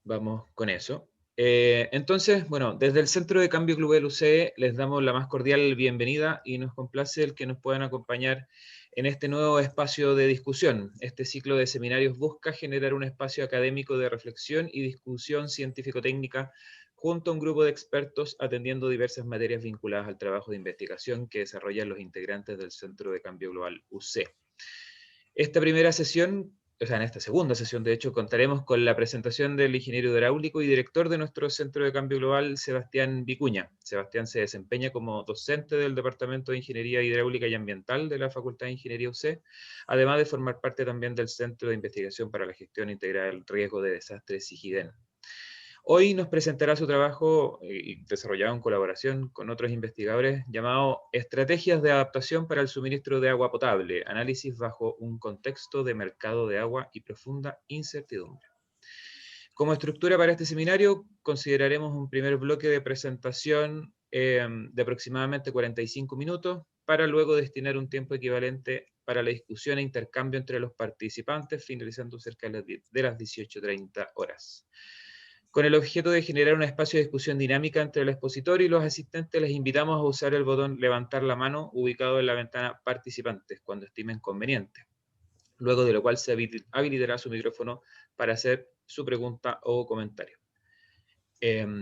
Vamos con eso. Entonces, bueno, desde el Centro de Cambio Global UC les damos la más cordial bienvenida y nos complace el que nos puedan acompañar en este nuevo espacio de discusión. Este ciclo de seminarios busca generar un espacio académico de reflexión y discusión científico-técnica junto a un grupo de expertos atendiendo diversas materias vinculadas al trabajo de investigación que desarrollan los integrantes del Centro de Cambio Global UC. Esta primera sesión, o sea, en esta segunda sesión, de hecho, contaremos con la presentación del ingeniero hidráulico y director de nuestro Centro de Cambio Global, Sebastián Vicuña. Sebastián se desempeña como docente del Departamento de Ingeniería Hidráulica y Ambiental de la Facultad de Ingeniería UC, además de formar parte también del Centro de Investigación para la Gestión Integral del Riesgo de Desastres, SIGIDEN. Hoy nos presentará su trabajo desarrollado en colaboración con otros investigadores llamado Estrategias de adaptación para el suministro de agua potable, análisis bajo un contexto de mercado de agua y profunda incertidumbre. Como estructura para este seminario, consideraremos un primer bloque de presentación de aproximadamente 45 minutos para luego destinar un tiempo equivalente para la discusión e intercambio entre los participantes, finalizando cerca de las 18:30 horas. Con el objeto de generar un espacio de discusión dinámica entre el expositor y los asistentes, les invitamos a usar el botón levantar la mano ubicado en la ventana participantes cuando estimen conveniente, luego de lo cual se habilitará su micrófono para hacer su pregunta o comentario.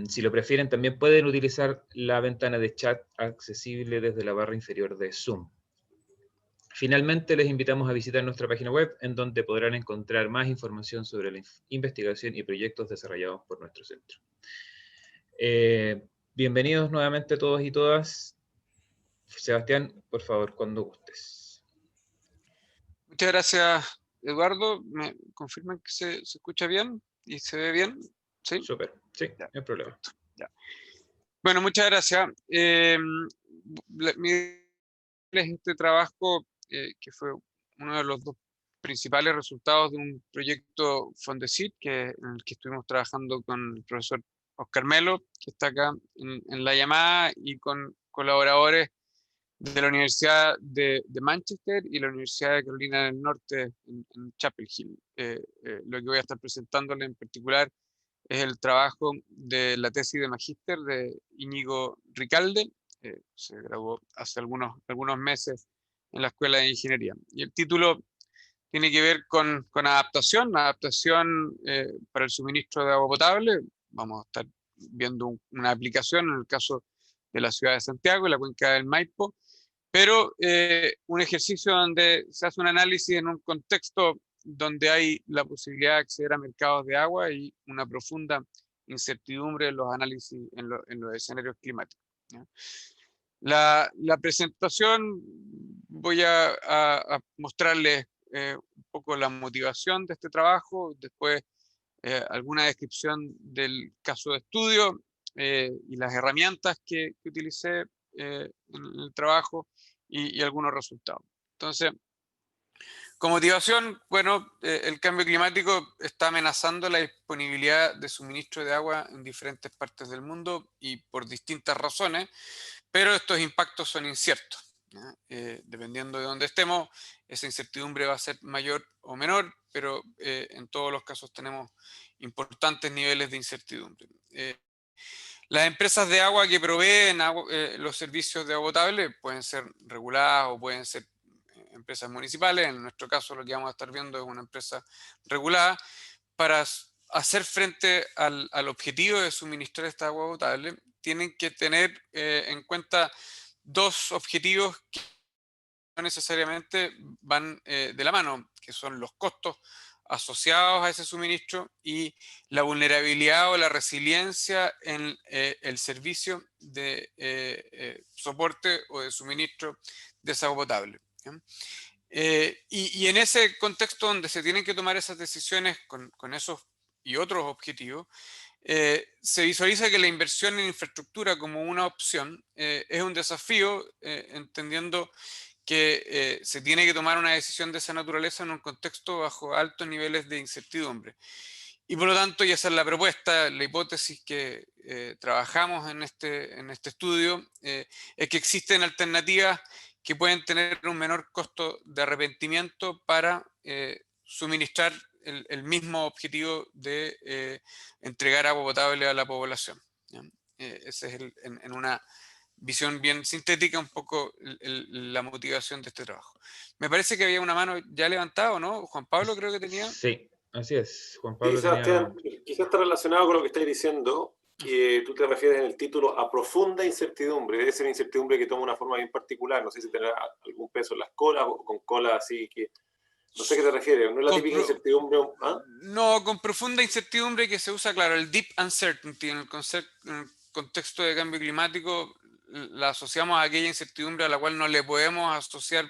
Si lo prefieren, también pueden utilizar la ventana de chat accesible desde la barra inferior de Zoom. Finalmente, les invitamos a visitar nuestra página web, en donde podrán encontrar más información sobre la investigación y proyectos desarrollados por nuestro centro. Bienvenidos nuevamente todos y todas. Sebastián, por favor, cuando gustes. Muchas gracias, Eduardo. ¿Me confirman que se escucha bien y se ve bien? Sí. Súper, sí, Ya, no hay problema. perfecto. Ya. Bueno, muchas gracias. Este trabajo, que fue uno de los dos principales resultados de un proyecto Fondesit, en el que estuvimos trabajando con el profesor Oscar Melo, que está acá en la llamada, y con colaboradores de la Universidad de Manchester y la Universidad de Carolina del Norte en Chapel Hill. Lo que voy a estar presentándole en particular es el trabajo de la tesis de magíster de Íñigo Ricalde. Se graduó hace algunos meses en la Escuela de Ingeniería. Y el título tiene que ver con adaptación para el suministro de agua potable. Vamos a estar viendo una aplicación en el caso de la ciudad de Santiago y la cuenca del Maipo, pero un ejercicio donde se hace un análisis en un contexto donde hay la posibilidad de acceder a mercados de agua y una profunda incertidumbre en los análisis, en los escenarios climáticos, ¿ya? La presentación, voy a mostrarles un poco la motivación de este trabajo, después alguna descripción del caso de estudio y las herramientas que utilicé en el trabajo y algunos resultados. Entonces, como motivación, bueno, el cambio climático está amenazando la disponibilidad de suministro de agua en diferentes partes del mundo y por distintas razones, pero estos impactos son inciertos, ¿ya? Dependiendo de dónde estemos, esa incertidumbre va a ser mayor o menor, pero en todos los casos tenemos importantes niveles de incertidumbre. Las empresas de agua que proveen los servicios de agua potable pueden ser reguladas o pueden ser empresas municipales. En nuestro caso, lo que vamos a estar viendo es una empresa regulada. Para hacer frente al objetivo de suministrar esta agua potable, tienen que tener en cuenta dos objetivos que no necesariamente van de la mano, que son los costos asociados a ese suministro y la vulnerabilidad o la resiliencia en el servicio de soporte o de suministro de esa agua potable, ¿ya? Y en ese contexto donde se tienen que tomar esas decisiones con esos y otros objetivos, se visualiza que la inversión en infraestructura como una opción es un desafío, entendiendo que se tiene que tomar una decisión de esa naturaleza en un contexto bajo altos niveles de incertidumbre. Y por lo tanto, y esa es la propuesta, la hipótesis que trabajamos en este estudio, es que existen alternativas que pueden tener un menor costo de arrepentimiento para suministrar el mismo objetivo de entregar agua potable a la población, ¿ya? Ese es en una visión bien sintética un poco la motivación de este trabajo. Me parece que había una mano ya levantada, ¿no? Juan Pablo creo que tenía. Sí, así es. Juan Sí, Pablo tenía... Sebastián, quizás está relacionado con lo que estás diciendo, que tú te refieres en el título a profunda incertidumbre. Debe ser una incertidumbre que toma una forma bien particular. No sé si tendrá algún peso en las colas o con colas así que... No sé a qué te refieres. No es la Con típica incertidumbre. ¿Ah? No, con profunda incertidumbre que se usa, claro, el deep uncertainty en el contexto de cambio climático, la asociamos a aquella incertidumbre a la cual no le podemos asociar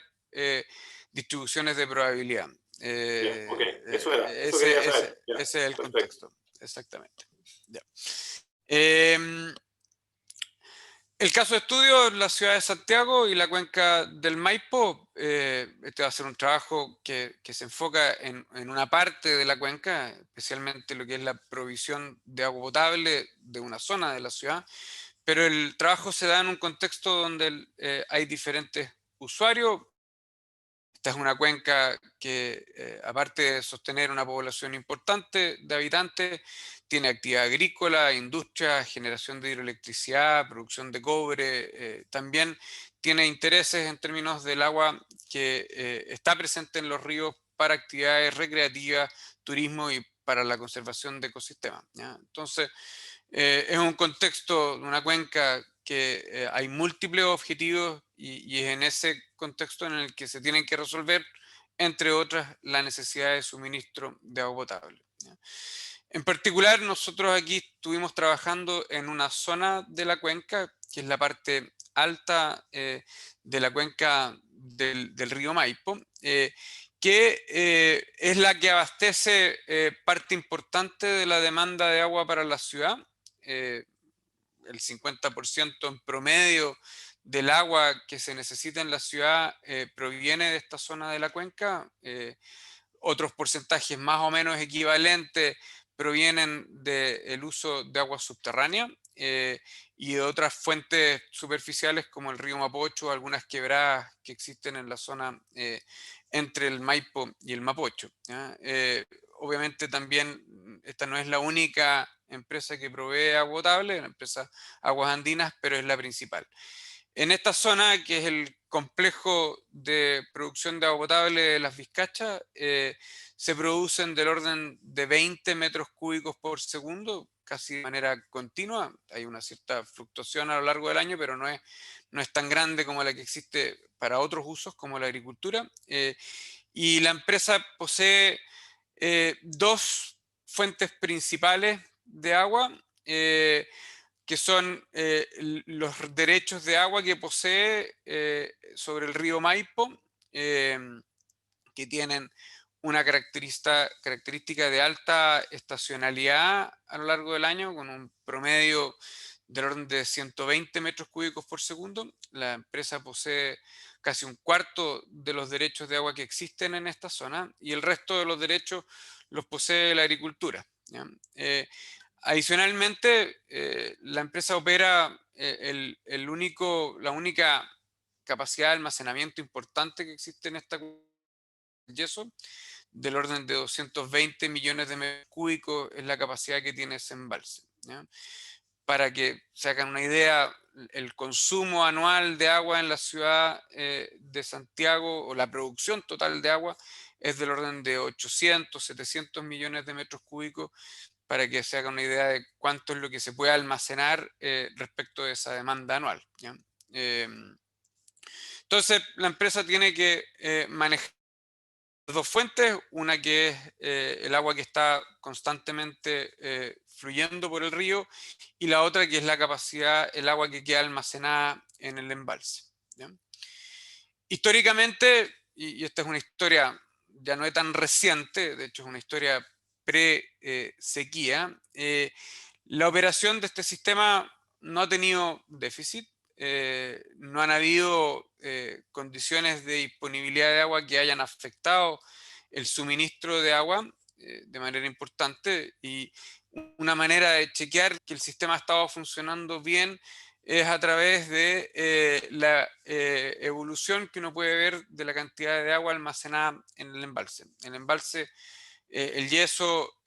distribuciones de probabilidad. Bien, ok. Eso era. Eso quería saber. Ya, Ese es el perfecto. contexto, exactamente. Ya. Em, el caso de estudio, la ciudad de Santiago y la cuenca del Maipo, este va a ser un trabajo que se enfoca en una parte de la cuenca, especialmente lo que es la provisión de agua potable de una zona de la ciudad, pero el trabajo se da en un contexto donde hay diferentes usuarios. Esta es una cuenca que, aparte de sostener una población importante de habitantes, tiene actividad agrícola, industria, generación de hidroelectricidad, producción de cobre. También tiene intereses en términos del agua que está presente en los ríos para actividades recreativas, turismo y para la conservación de ecosistemas, ¿ya? Entonces, es un contexto de una cuenca que hay múltiples objetivos y es en ese contexto en el que se tienen que resolver, entre otras, la necesidad de suministro de agua potable, ¿ya? En particular, nosotros aquí estuvimos trabajando en una zona de la cuenca, que es la parte alta de la cuenca del río Maipo, que es la que abastece parte importante de la demanda de agua para la ciudad. eh, el 50% en promedio del agua que se necesita en la ciudad proviene de esta zona de la cuenca. Otros porcentajes más o menos equivalentes provienen del uso de agua subterránea y de otras fuentes superficiales como el río Mapocho, algunas quebradas que existen en la zona entre el Maipo y el Mapocho, ¿ya? Obviamente también esta no es la única empresa que provee agua potable, la empresa Aguas Andinas, pero es la principal. En esta zona, que es el complejo de producción de agua potable de Las Vizcachas, se producen del orden de 20 metros cúbicos por segundo, casi de manera continua. Hay una cierta fluctuación a lo largo del año, pero no es tan grande como la que existe para otros usos, como la agricultura. Y la empresa posee dos fuentes principales de agua, que son los derechos de agua que posee sobre el río Maipo, que tienen una característica de alta estacionalidad a lo largo del año, con un promedio del orden de 120 metros cúbicos por segundo. La empresa posee casi un cuarto de los derechos de agua que existen en esta zona y el resto de los derechos los posee la agricultura, ¿ya? Adicionalmente, la empresa opera la única capacidad de almacenamiento importante que existe en esta yeso, del orden de 220 millones de metros cúbicos es la capacidad que tiene ese embalse, ¿ya? Para que se hagan una idea, el consumo anual de agua en la ciudad de Santiago, o la producción total de agua, es del orden de 800, 700 millones de metros cúbicos, para que se haga una idea de cuánto es lo que se puede almacenar respecto de esa demanda anual, ¿ya? Entonces, la empresa tiene que manejar dos fuentes, una que es el agua que está constantemente fluyendo por el río, y la otra que es la capacidad, el agua que queda almacenada en el embalse, ¿ya? Históricamente, y esta es una historia ya no es tan reciente, de hecho es una historia pre-sequía, la operación de este sistema no ha tenido déficit. No han habido condiciones de disponibilidad de agua que hayan afectado el suministro de agua de manera importante, y una manera de chequear que el sistema ha estado funcionando bien es a través de la evolución que uno puede ver de la cantidad de agua almacenada en el embalse. El embalse el yeso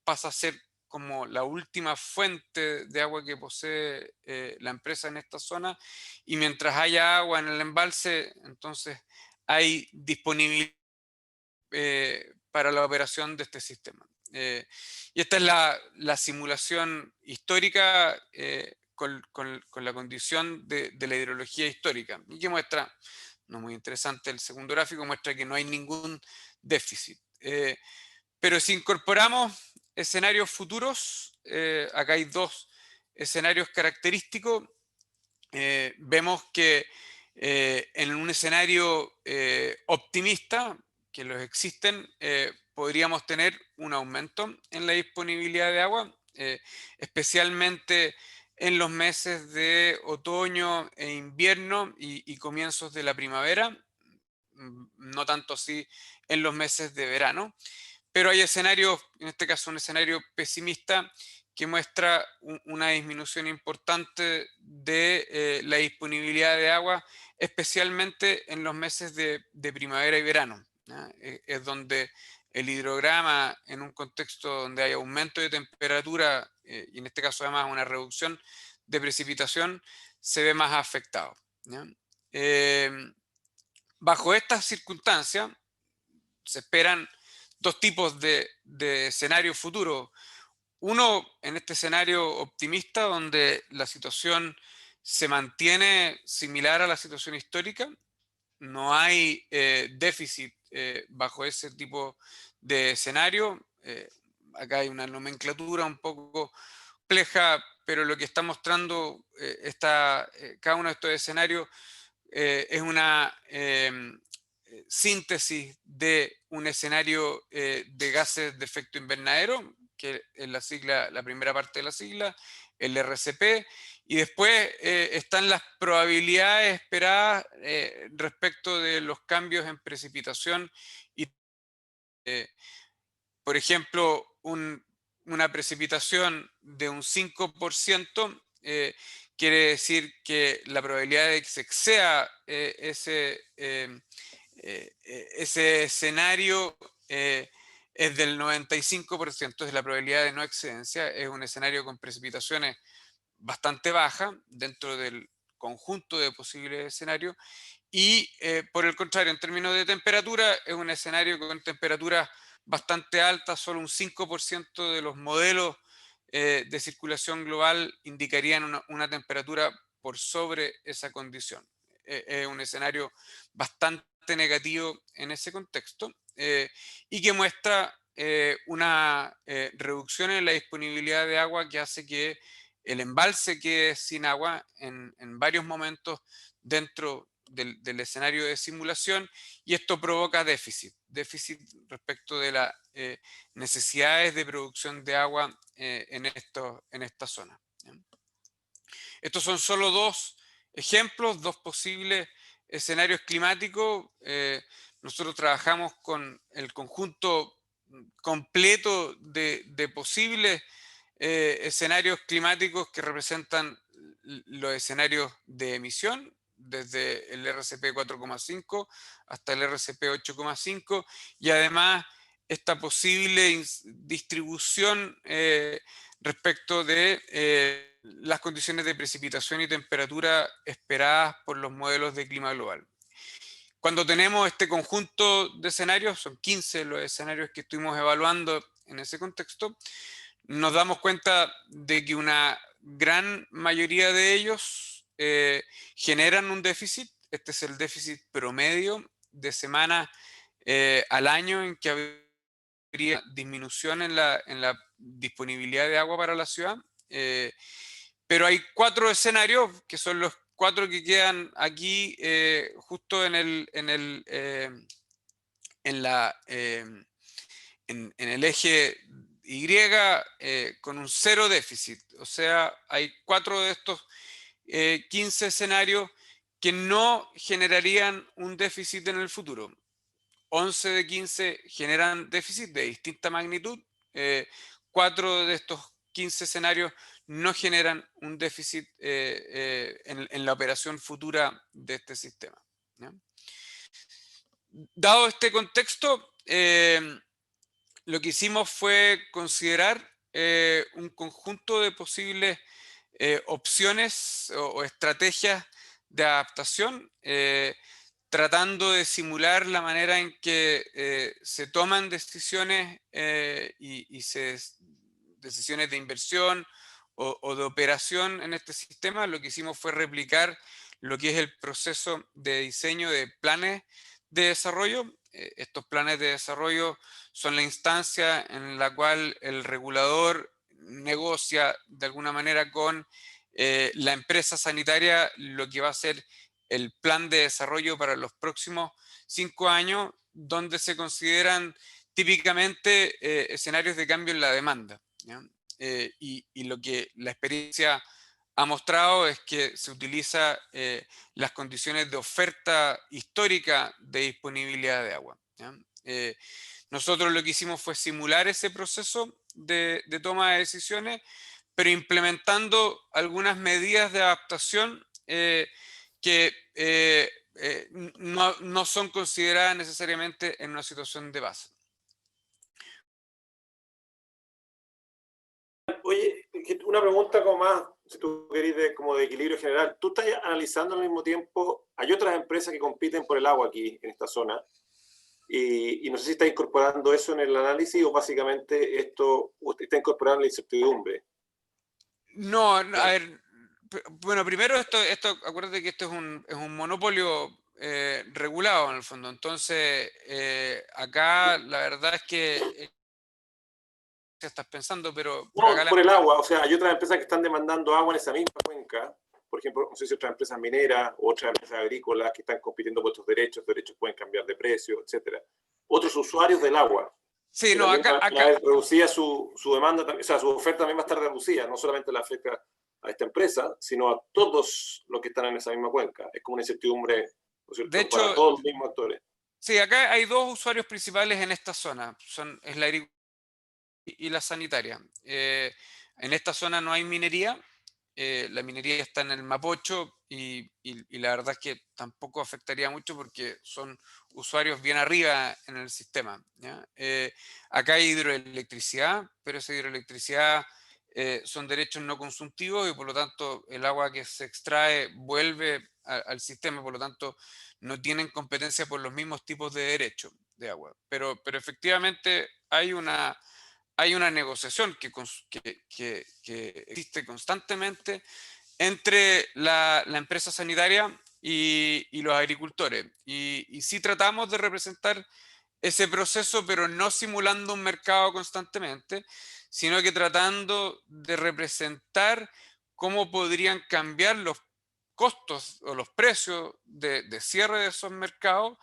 pasa a ser como la última fuente de agua que posee la empresa en esta zona, y mientras haya agua en el embalse, entonces hay disponibilidad para la operación de este sistema. Y esta es la simulación histórica con la condición de la hidrología histórica, y que muestra, no muy interesante, el segundo gráfico muestra que no hay ningún déficit. Pero si incorporamos escenarios futuros, acá hay dos escenarios característicos. Vemos que en un escenario optimista, que los existen, podríamos tener un aumento en la disponibilidad de agua, especialmente en los meses de otoño e invierno y comienzos de la primavera, no tanto así en los meses de verano. Pero hay escenarios, en este caso un escenario pesimista, que muestra una disminución importante de la disponibilidad de agua, especialmente en los meses de primavera y verano, ¿ya? Es donde el hidrograma, en un contexto donde hay aumento de temperatura, y en este caso además una reducción de precipitación, se ve más afectado, ¿ya? Bajo estas circunstancias, se esperan dos tipos de escenarios futuros. Uno, en este escenario optimista, donde la situación se mantiene similar a la situación histórica, no hay déficit bajo ese tipo de escenario. Acá hay una nomenclatura un poco compleja, pero lo que está mostrando cada uno de estos escenarios es una síntesis de un escenario de gases de efecto invernadero, que es la primera parte de la sigla, el RCP, y después están las probabilidades esperadas respecto de los cambios en precipitación y, por ejemplo, una precipitación de un 5%, quiere decir que la probabilidad de que se exceda ese escenario es del 95%, es la probabilidad de no excedencia. Es un escenario con precipitaciones bastante bajas dentro del conjunto de posibles escenarios, y por el contrario, en términos de temperatura, es un escenario con temperaturas bastante altas. Solo un 5% de los modelos de circulación global indicarían una temperatura por sobre esa condición. Es un escenario bastante negativo en ese contexto, y que muestra una reducción en la disponibilidad de agua que hace que el embalse quede sin agua en varios momentos dentro del escenario de simulación, y esto provoca déficit respecto de las necesidades de producción de agua en esta zona. Estos son solo dos ejemplos, dos posibles escenarios climáticos. Nosotros trabajamos con el conjunto completo de posibles escenarios climáticos que representan los escenarios de emisión, desde el RCP 4,5 hasta el RCP 8,5, y además esta posible distribución respecto de las condiciones de precipitación y temperatura esperadas por los modelos de clima global. Cuando tenemos este conjunto de escenarios, son 15 los escenarios que estuvimos evaluando en ese contexto, nos damos cuenta de que una gran mayoría de ellos generan un déficit. Este es el déficit promedio de semanas al año en que habría disminución en la disponibilidad de agua para la ciudad. Pero hay 4 escenarios, que son los 4 que quedan aquí justo en el eje Y, con un 0 déficit. O sea, hay 4 de estos 15 escenarios que no generarían un déficit en el futuro. 11 de 15 generan déficit de distinta magnitud. 4 de estos 15 escenarios no generan un déficit en la operación futura de este sistema, ¿ya? Dado este contexto, lo que hicimos fue considerar un conjunto de posibles opciones o estrategias de adaptación, tratando de simular la manera en que se toman decisiones decisiones de inversión o de operación en este sistema. Lo que hicimos fue replicar lo que es el proceso de diseño de planes de desarrollo. Estos planes de desarrollo son la instancia en la cual el regulador negocia de alguna manera con la empresa sanitaria lo que va a ser el plan de desarrollo para los próximos 5 años, donde se consideran típicamente escenarios de cambio en la demanda. Y lo que la experiencia ha mostrado es que se utiliza las condiciones de oferta histórica de disponibilidad de agua. Nosotros lo que hicimos fue simular ese proceso de toma de decisiones, pero implementando algunas medidas de adaptación que no son consideradas necesariamente en una situación de base. Oye, una pregunta como más, si tú querés, como de equilibrio general. Tú estás analizando al mismo tiempo, hay otras empresas que compiten por el agua aquí, en esta zona, y no sé si está incorporando eso en el análisis o básicamente esto usted está incorporando la incertidumbre. No, a ver, bueno, primero acuérdate que esto es un monopolio regulado en el fondo. Entonces, acá la verdad es que estás pensando, pero acá No, por el agua, o sea, hay otras empresas que están demandando agua en esa misma cuenca, por ejemplo, no sé si otras empresas mineras o otras empresas agrícolas que están compitiendo por estos derechos pueden cambiar de precio, etcétera. Otros usuarios del agua, sí, que no, también van a acá, ver reducida su demanda, o sea, su oferta también va a estar reducida, no solamente la afecta a esta empresa, sino a todos los que están en esa misma cuenca. Es como una incertidumbre, ¿no es de cierto?, para hecho, todos los mismos actores. sí, acá hay dos usuarios principales en esta zona, es la agricultura y la sanitaria. En esta zona no hay minería, la minería está en el Mapocho y la verdad es que tampoco afectaría mucho porque son usuarios bien arriba en el sistema. ¿Ya? Acá hay hidroelectricidad, pero esa hidroelectricidad son derechos no consumtivos y por lo tanto el agua que se extrae vuelve al sistema, por lo tanto no tienen competencia por los mismos tipos de derechos de agua. Pero efectivamente hay una negociación que existe constantemente entre la empresa sanitaria y los agricultores. Y sí tratamos de representar ese proceso, pero no simulando un mercado constantemente, sino que tratando de representar cómo podrían cambiar los costos o los precios de cierre de esos mercados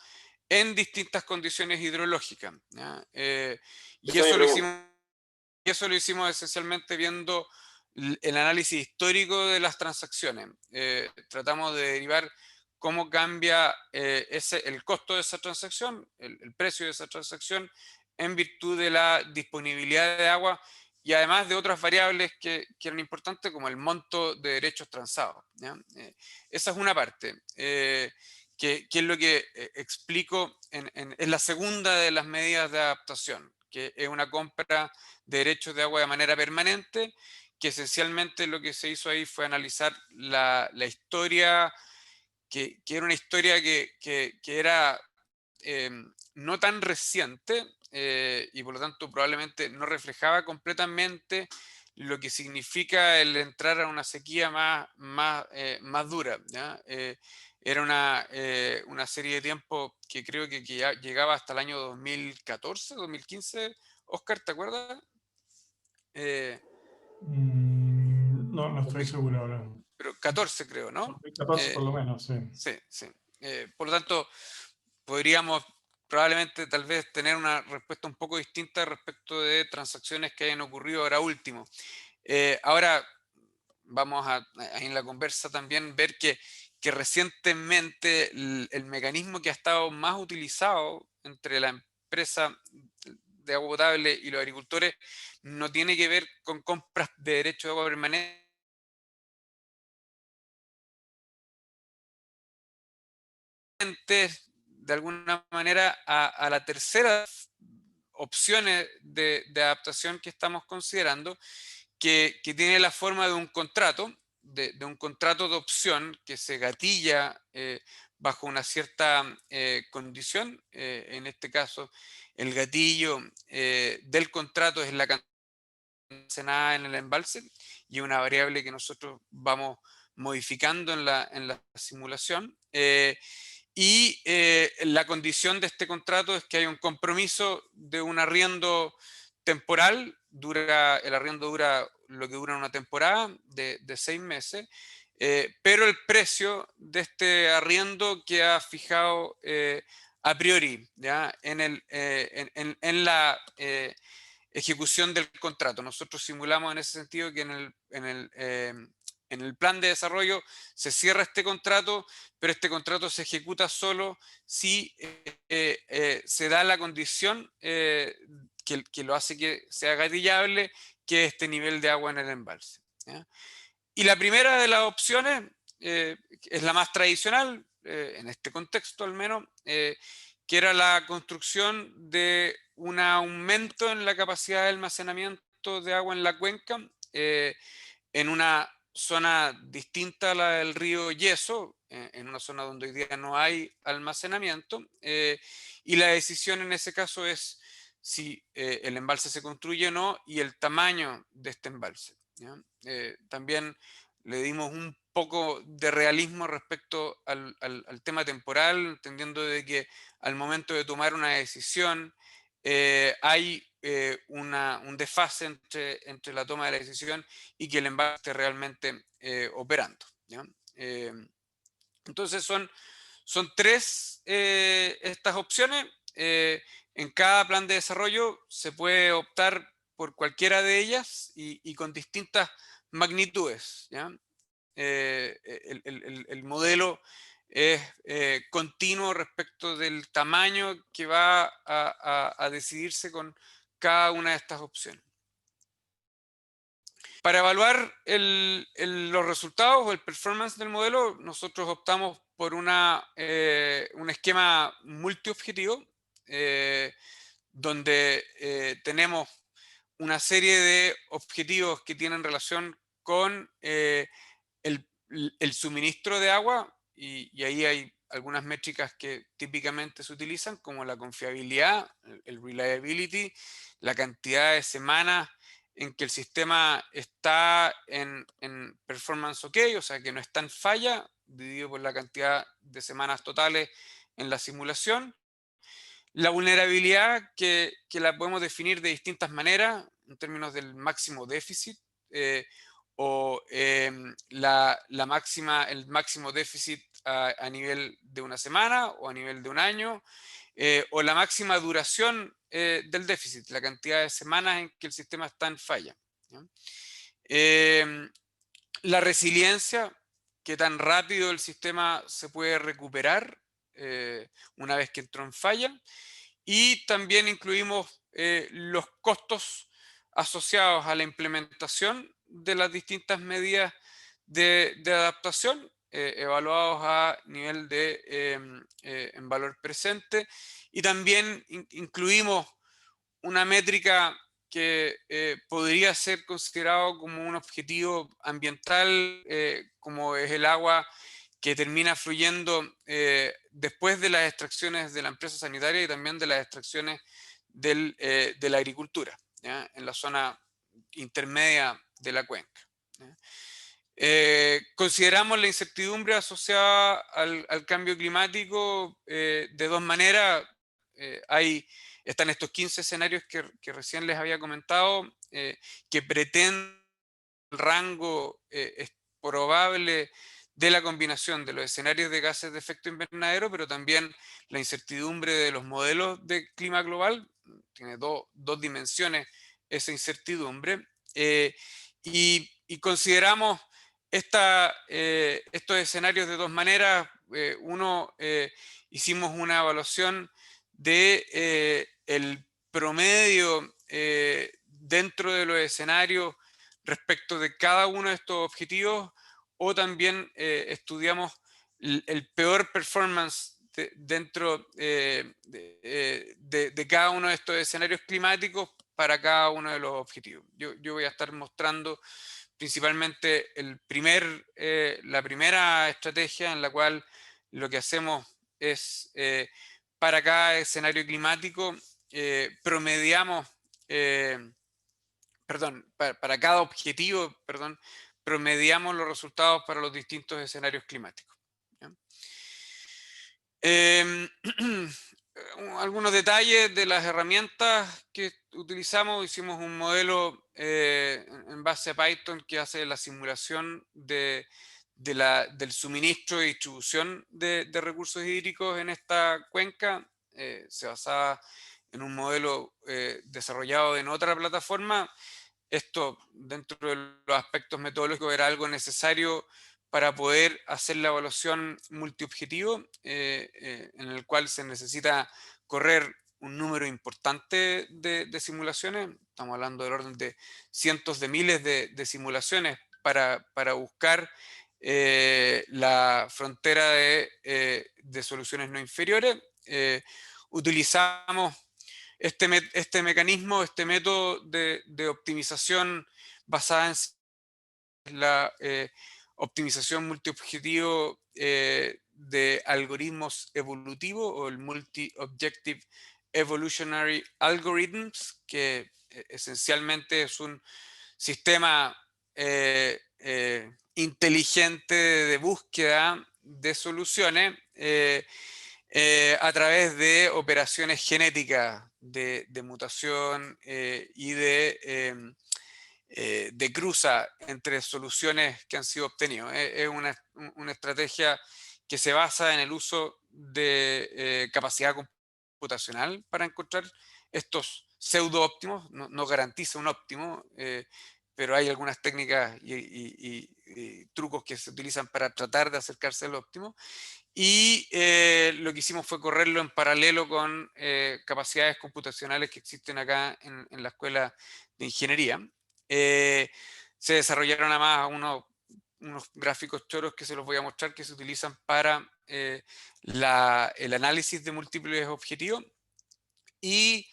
en distintas condiciones hidrológicas. ¿Ya? Y Esa es mi eso lo pregunta. hicimos y eso lo hicimos esencialmente viendo el análisis histórico de las transacciones. Tratamos de derivar cómo cambia el costo de esa transacción, el precio de esa transacción, en virtud de la disponibilidad de agua y además de otras variables que eran importantes, como el monto de derechos transados. ¿Ya? Esa es una parte, que es lo que explico en la segunda de las medidas de adaptación, que es una compra de derechos de agua de manera permanente, que esencialmente lo que se hizo ahí fue analizar la historia, que era una historia que era no tan reciente y por lo tanto probablemente no reflejaba completamente lo que significa el entrar a una sequía más dura. ¿Ya? Era una serie de tiempo que creo que ya llegaba hasta el año 2014, 2015. Oscar, ¿te acuerdas? Eh, No, no estoy seguro ahora. pero 14 creo, ¿no? 2014 por lo menos, sí. Sí, sí. Por lo tanto, podríamos probablemente tal vez tener una respuesta un poco distinta respecto de transacciones que hayan ocurrido ahora último. Ahora vamos a en la conversa también ver que recientemente el mecanismo que ha estado más utilizado entre la empresa de agua potable y los agricultores no tiene que ver con compras de derechos de agua permanente de alguna manera a la tercera opciones de adaptación que estamos considerando, que tiene la forma de un contrato, de un contrato de opción que se gatilla bajo una cierta condición. En este caso, el gatillo del contrato es la cantidad almacenada en el embalse y una variable que nosotros vamos modificando en la simulación. La condición de este contrato es que hay un compromiso de un arriendo temporal. El arriendo dura lo que dura una temporada de 6 meses, pero el precio de este arriendo queda fijado a priori, ¿ya? En la ejecución del contrato. Nosotros simulamos en ese sentido que en el plan de desarrollo se cierra este contrato, pero este contrato se ejecuta solo si se da la condición que lo hace que sea gatillable, que es este nivel de agua en el embalse, ¿ya? Y la primera de las opciones es la más tradicional, en este contexto al menos, que era la construcción de un aumento en la capacidad de almacenamiento de agua en la cuenca, en una zona distinta a la del río Yeso, en una zona donde hoy día no hay almacenamiento, y la decisión en ese caso es si el embalse se construye o no y el tamaño de este embalse, ¿ya? También le dimos un poco de realismo respecto al tema temporal, entendiendo de que al momento de tomar una decisión hay un desfase entre la toma de la decisión y que el embalse esté realmente operando, ¿ya? Entonces son tres estas opciones. En cada plan de desarrollo se puede optar por cualquiera de ellas y con distintas magnitudes, ¿ya? El modelo es continuo respecto del tamaño que va a decidirse con cada una de estas opciones. Para evaluar los resultados o el performance del modelo, nosotros optamos por un esquema multiobjetivo, donde tenemos una serie de objetivos que tienen relación con el suministro de agua, y ahí hay algunas métricas que típicamente se utilizan, como la confiabilidad, el reliability, la cantidad de semanas en que el sistema está en performance OK, o sea que no está en falla, dividido por la cantidad de semanas totales en la simulación. La vulnerabilidad, que la podemos definir de distintas maneras, en términos del máximo déficit, o el máximo déficit a nivel de una semana o a nivel de un año, o la máxima duración del déficit, la cantidad de semanas en que el sistema está en falla, ¿ya? La resiliencia, qué tan rápido el sistema se puede recuperar una vez que entró en falla. Y también incluimos los costos asociados a la implementación de las distintas medidas de adaptación, evaluados a nivel en valor presente. Y también incluimos una métrica que podría ser considerado como un objetivo ambiental, como es el agua que termina fluyendo después de las extracciones de la empresa sanitaria y también de las extracciones de la agricultura, ¿ya? En la zona intermedia de la cuenca, ¿ya? Consideramos la incertidumbre asociada al cambio climático de dos maneras. Están estos 15 escenarios que recién les había comentado, que pretenden el rango probable de la combinación de los escenarios de gases de efecto invernadero, pero también la incertidumbre de los modelos de clima global. Tiene dos dimensiones esa incertidumbre. Y consideramos estos escenarios de dos maneras. Uno, hicimos una evaluación de el promedio dentro de los escenarios respecto de cada uno de estos objetivos, o también estudiamos el peor performance dentro de cada uno de estos escenarios climáticos para cada uno de los objetivos. Yo voy a estar mostrando principalmente la primera estrategia, en la cual lo que hacemos es, para cada escenario climático, promediamos, para cada objetivo, promediamos los resultados para los distintos escenarios climáticos. ¿Ya? Algunos detalles de las herramientas que utilizamos. Hicimos un modelo en base a Python que hace la simulación del suministro y distribución de recursos hídricos en esta cuenca. Se basaba en un modelo desarrollado en otra plataforma. Esto, dentro de los aspectos metodológicos, era algo necesario para poder hacer la evaluación multiobjetivo, en el cual se necesita correr un número importante de simulaciones. Estamos hablando del orden de cientos de miles de simulaciones para buscar la frontera de soluciones no inferiores. Utilizamos este mecanismo, este método de optimización basada en la optimización multiobjetivo de algoritmos evolutivos, o el Multi-Objective Evolutionary Algorithms, que esencialmente es un sistema inteligente de búsqueda de soluciones a través de operaciones genéticas de mutación y de cruza entre soluciones que han sido obtenidas. Es una estrategia que se basa en el uso de capacidad computacional para encontrar estos pseudo óptimos. No garantiza un óptimo, pero hay algunas técnicas y trucos que se utilizan para tratar de acercarse al óptimo. Y lo que hicimos fue correrlo en paralelo con capacidades computacionales que existen acá en la Escuela de Ingeniería. Se desarrollaron además unos gráficos choros que se los voy a mostrar, que se utilizan para el análisis de múltiples objetivos. Y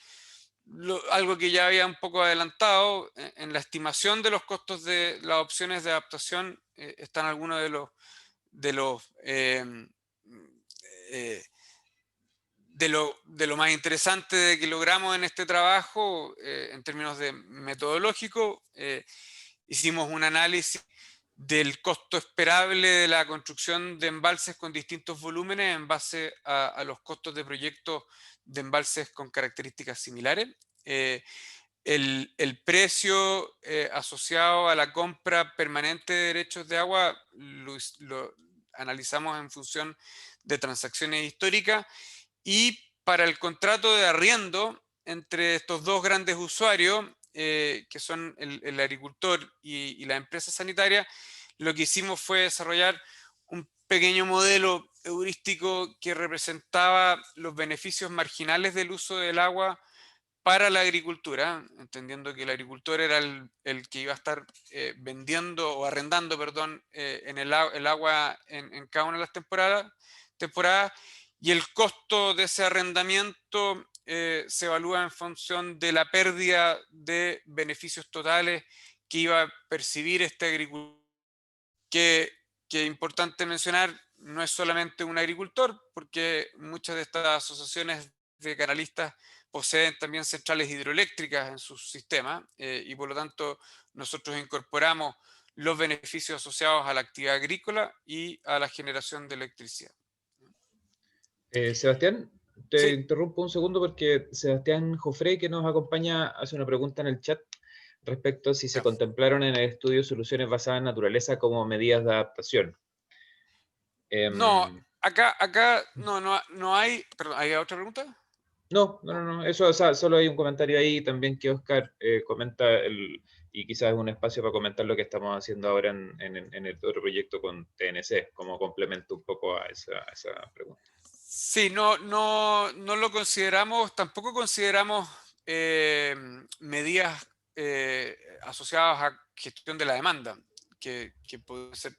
algo que ya había un poco adelantado, en la estimación de los costos de las opciones de adaptación están algunos de lo más interesante que logramos en este trabajo. En términos de metodológico, hicimos un análisis del costo esperable de la construcción de embalses con distintos volúmenes en base a los costos de proyectos de embalses con características similares. El precio asociado a la compra permanente de derechos de agua lo analizamos en función de transacciones históricas, y para el contrato de arriendo entre estos dos grandes usuarios, que son el agricultor y la empresa sanitaria, lo que hicimos fue desarrollar un pequeño modelo heurístico que representaba los beneficios marginales del uso del agua para la agricultura, entendiendo que el agricultor era el que iba a estar vendiendo o arrendando, perdón, el agua en cada una de las temporadas, y el costo de ese arrendamiento se evalúa en función de la pérdida de beneficios totales que iba a percibir este agricultor. Que es importante mencionar, no es solamente un agricultor, porque muchas de estas asociaciones de canalistas poseen también centrales hidroeléctricas en sus sistemas, y por lo tanto nosotros incorporamos los beneficios asociados a la actividad agrícola y a la generación de electricidad. Sebastián, te Sí. interrumpo un segundo porque Sebastián Jofré, que nos acompaña, hace una pregunta en el chat respecto a si se contemplaron en el estudio soluciones basadas en naturaleza como medidas de adaptación. No, acá no hay. Perdón, ¿hay otra pregunta? No, eso, o sea, solo hay un comentario ahí también que Oscar comenta, y quizás es un espacio para comentar lo que estamos haciendo ahora en el otro proyecto con TNC, como complemento un poco a esa pregunta. Sí, no lo consideramos, tampoco consideramos medidas asociadas a gestión de la demanda, que puede ser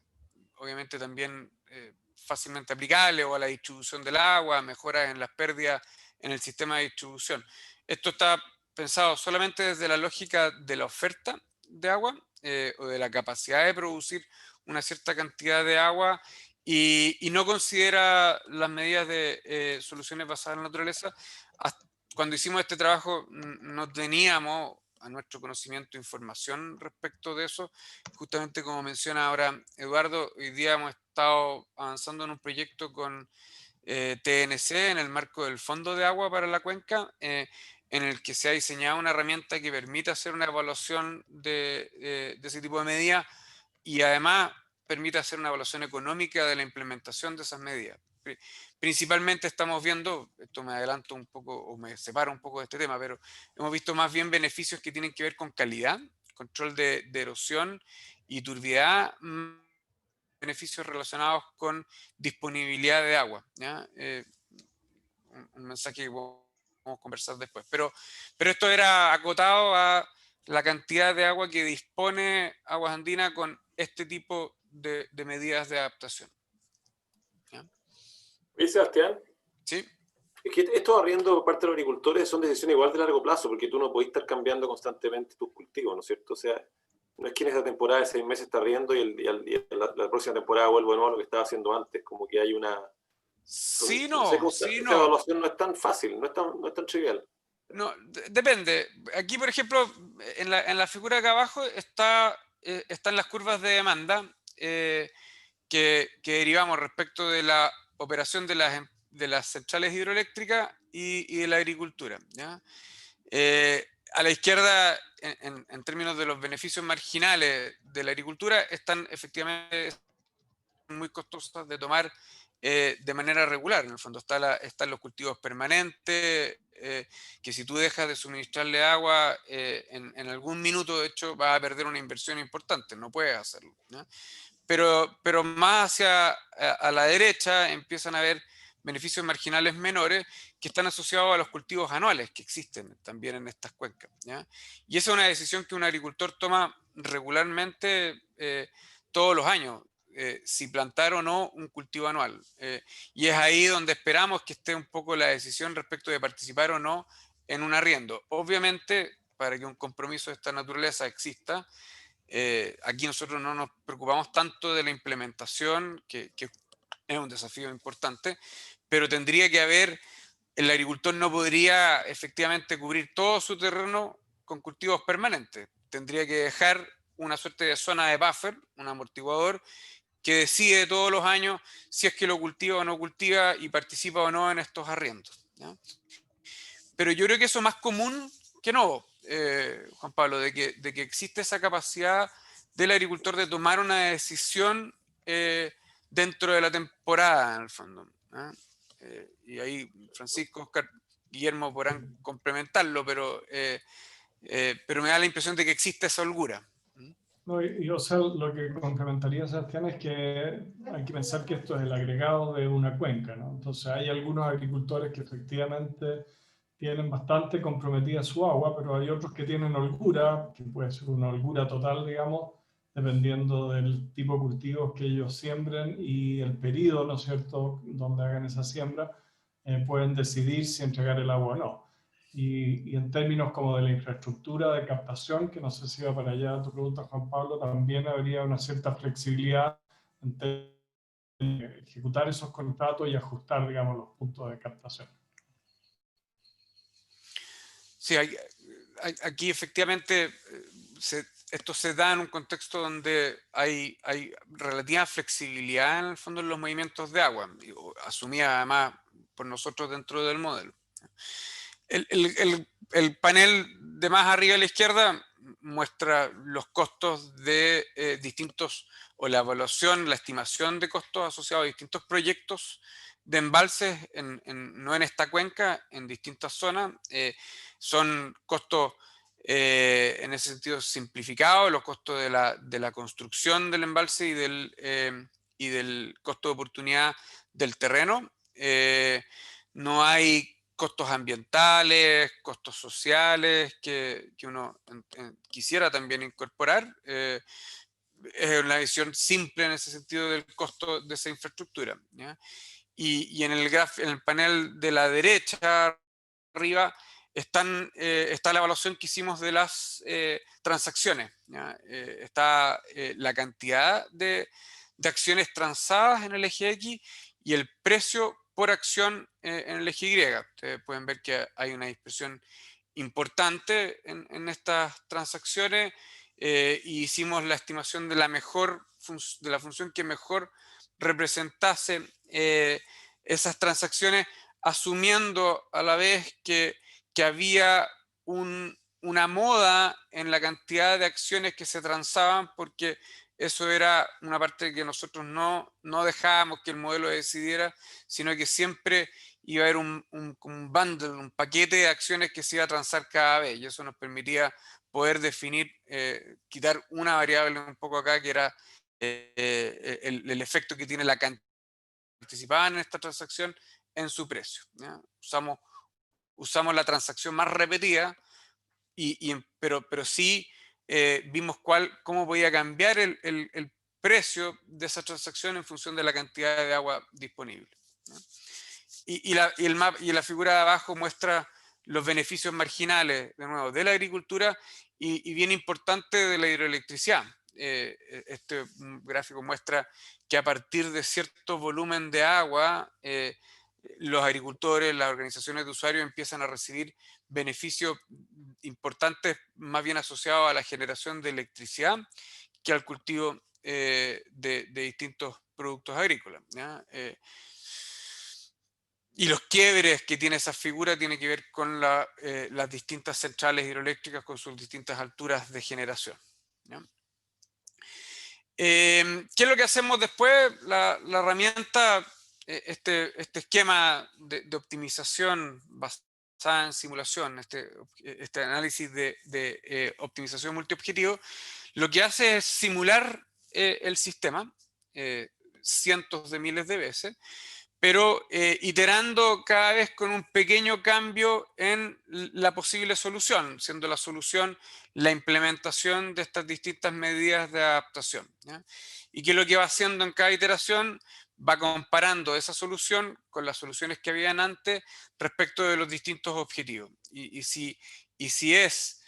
obviamente también fácilmente aplicables, o a la distribución del agua, mejoras en las pérdidas en el sistema de distribución. Esto está pensado solamente desde la lógica de la oferta de agua, o de la capacidad de producir una cierta cantidad de agua, y no considera las medidas de soluciones basadas en la naturaleza. Cuando hicimos este trabajo no teníamos a nuestro conocimiento información respecto de eso. Justamente como menciona ahora Eduardo, hoy día hemos estado avanzando en un proyecto con TNC en el marco del Fondo de Agua para la Cuenca, en el que se ha diseñado una herramienta que permite hacer una evaluación de ese tipo de medidas, y además permite hacer una evaluación económica de la implementación de esas medidas. Principalmente estamos viendo, esto me adelanto un poco o me separo un poco de este tema, pero hemos visto más bien beneficios que tienen que ver con calidad, control de erosión y turbiedad, beneficios relacionados con disponibilidad de agua, ¿ya? Un mensaje que podemos conversar después. Pero esto era acotado a la cantidad de agua que dispone Aguas Andinas con este tipo de medidas de adaptación. ¿Ya? ¿Y Sebastián? ¿Sí? Es que estos arriendos por parte de los agricultores son decisiones igual de largo plazo, porque tú no podés estar cambiando constantemente tus cultivos, ¿no es cierto? O sea, no es que en esta temporada de 6 meses está arriendo y la próxima temporada vuelvo de nuevo a lo que estaba haciendo antes, como que hay una... Sí, No sé no, cómo sí, esa no. evaluación no es tan fácil, no es tan trivial. No, depende. Aquí, por ejemplo, en la figura de acá abajo están las curvas de demanda que derivamos respecto de la operación de las centrales hidroeléctricas y de la agricultura, ¿ya? A la izquierda, en términos de los beneficios marginales de la agricultura, están efectivamente muy costosas de tomar de manera regular. En el fondo están los cultivos permanentes, que si tú dejas de suministrarle agua, en algún minuto, de hecho, vas a perder una inversión importante, no puedes hacerlo, ¿no? Pero más hacia a la derecha empiezan a haber beneficios marginales menores que están asociados a los cultivos anuales que existen también en estas cuencas, ¿ya? Y esa es una decisión que un agricultor toma regularmente todos los años, si plantar o no un cultivo anual. Y es ahí donde esperamos que esté un poco la decisión respecto de participar o no en un arriendo. Obviamente, para que un compromiso de esta naturaleza exista, aquí nosotros no nos preocupamos tanto de la implementación, que es un desafío importante, pero tendría que haber, el agricultor no podría efectivamente cubrir todo su terreno con cultivos permanentes. Tendría que dejar una suerte de zona de buffer, un amortiguador, que decide todos los años si es que lo cultiva o no cultiva y participa o no en estos arriendos, ¿ya? Pero yo creo que eso es más común que no, Juan Pablo, de que existe esa capacidad del agricultor de tomar una decisión dentro de la temporada, en el fondo, ¿eh? Y ahí Francisco, Oscar, Guillermo podrán complementarlo, pero me da la impresión de que existe esa holgura. No, o sea, lo que complementaría, Sebastián, es que hay que pensar que esto es el agregado de una cuenca, ¿no? Entonces hay algunos agricultores que efectivamente tienen bastante comprometida su agua, pero hay otros que tienen holgura, que puede ser una holgura total, digamos, dependiendo del tipo de cultivos que ellos siembren y el periodo, ¿no es cierto?, donde hagan esa siembra, pueden decidir si entregar el agua o no. Y en términos como de la infraestructura de captación, que no sé si va para allá tu pregunta, Juan Pablo, también habría una cierta flexibilidad en ejecutar esos contratos y ajustar, digamos, los puntos de captación. Sí, aquí efectivamente esto se da en un contexto donde hay relativa flexibilidad en el fondo en los movimientos de agua, asumida además por nosotros dentro del modelo. El panel de más arriba a la izquierda muestra los costos de distintos, o la evaluación, la estimación de costos asociados a distintos proyectos de embalses, no en esta cuenca, en distintas zonas. Son costos en ese sentido simplificados, los costos de la construcción del embalse y del costo de oportunidad del terreno. No hay costos ambientales, costos sociales que uno quisiera también incorporar. es una visión simple en ese sentido del costo de esa infraestructura, ¿ya? Y en el panel de la derecha arriba está la evaluación que hicimos de las transacciones, ¿ya? Está la cantidad de acciones transadas en el eje X y el precio por acción en el eje Y. Ustedes pueden ver que hay una dispersión importante en estas transacciones, y hicimos la estimación de la función que mejor representase esas transacciones, asumiendo a la vez que había una moda en la cantidad de acciones que se transaban, porque eso era una parte que nosotros no dejábamos que el modelo decidiera, sino que siempre iba a haber un bundle, un paquete de acciones que se iba a transar cada vez, y eso nos permitía poder definir, quitar una variable un poco acá, que era el efecto que tiene la cantidad participaban en esta transacción en su precio, ¿ya? Usamos la transacción más repetida, pero sí vimos cómo podía cambiar el precio de esa transacción en función de la cantidad de agua disponible, ¿ya? Y la figura de abajo muestra los beneficios marginales, de nuevo, de la agricultura y bien importante de la hidroelectricidad. Este gráfico muestra que a partir de cierto volumen de agua, los agricultores, las organizaciones de usuarios empiezan a recibir beneficios importantes, más bien asociados a la generación de electricidad que al cultivo de distintos productos agrícolas, ¿ya? Y los quiebres que tiene esa figura tienen que ver con las distintas centrales hidroeléctricas con sus distintas alturas de generación, ¿ya? ¿Qué es lo que hacemos después? La herramienta, este esquema de optimización basada en simulación, este análisis de optimización multiobjetivo, lo que hace es simular el sistema cientos de miles de veces, pero iterando cada vez con un pequeño cambio en la posible solución, siendo la solución la implementación de estas distintas medidas de adaptación, ¿ya? Y que lo que va haciendo en cada iteración va comparando esa solución con las soluciones que habían antes respecto de los distintos objetivos. Y si es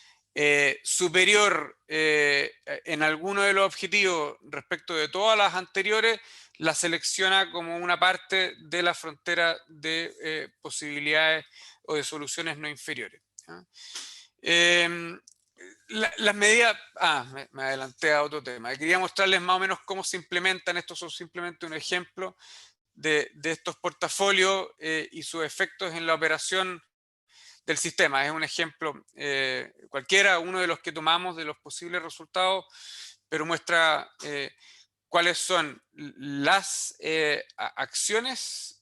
superior en alguno de los objetivos respecto de todas las anteriores, la selecciona como una parte de la frontera de posibilidades o de soluciones no inferiores, ¿ya? Las medidas, me adelanté a otro tema. Quería mostrarles más o menos cómo se implementan. Estos son simplemente un ejemplo de estos portafolios y sus efectos en la operación del sistema. Es un ejemplo cualquiera, uno de los que tomamos de los posibles resultados, pero muestra cuáles son las acciones.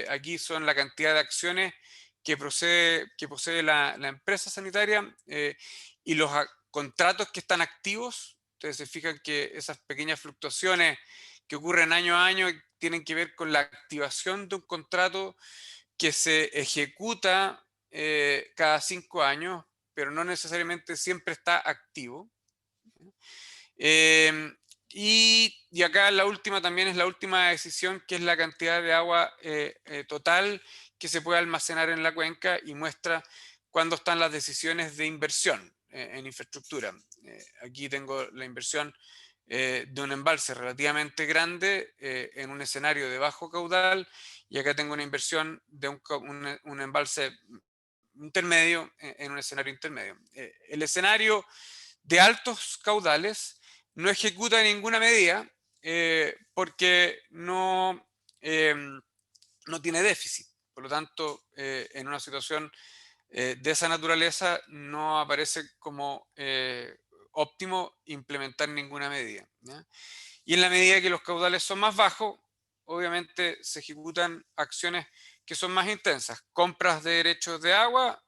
Aquí son la cantidad de acciones que posee la empresa sanitaria y los contratos que están activos. Ustedes se fijan que esas pequeñas fluctuaciones que ocurren año a año tienen que ver con la activación de un contrato que se ejecuta cada 5 años, pero no necesariamente siempre está activo. Y acá la última también es la última decisión, que es la cantidad de agua total que se puede almacenar en la cuenca, y muestra cuándo están las decisiones de inversión en infraestructura. Aquí tengo la inversión de un embalse relativamente grande en un escenario de bajo caudal, y acá tengo una inversión de un embalse intermedio en un escenario intermedio. El escenario de altos caudales no ejecuta ninguna medida porque no tiene déficit. Por lo tanto, en una situación de esa naturaleza no aparece como óptimo implementar ninguna medida, ¿ya? Y en la medida que los caudales son más bajos, obviamente se ejecutan acciones que son más intensas. Compras de derechos de agua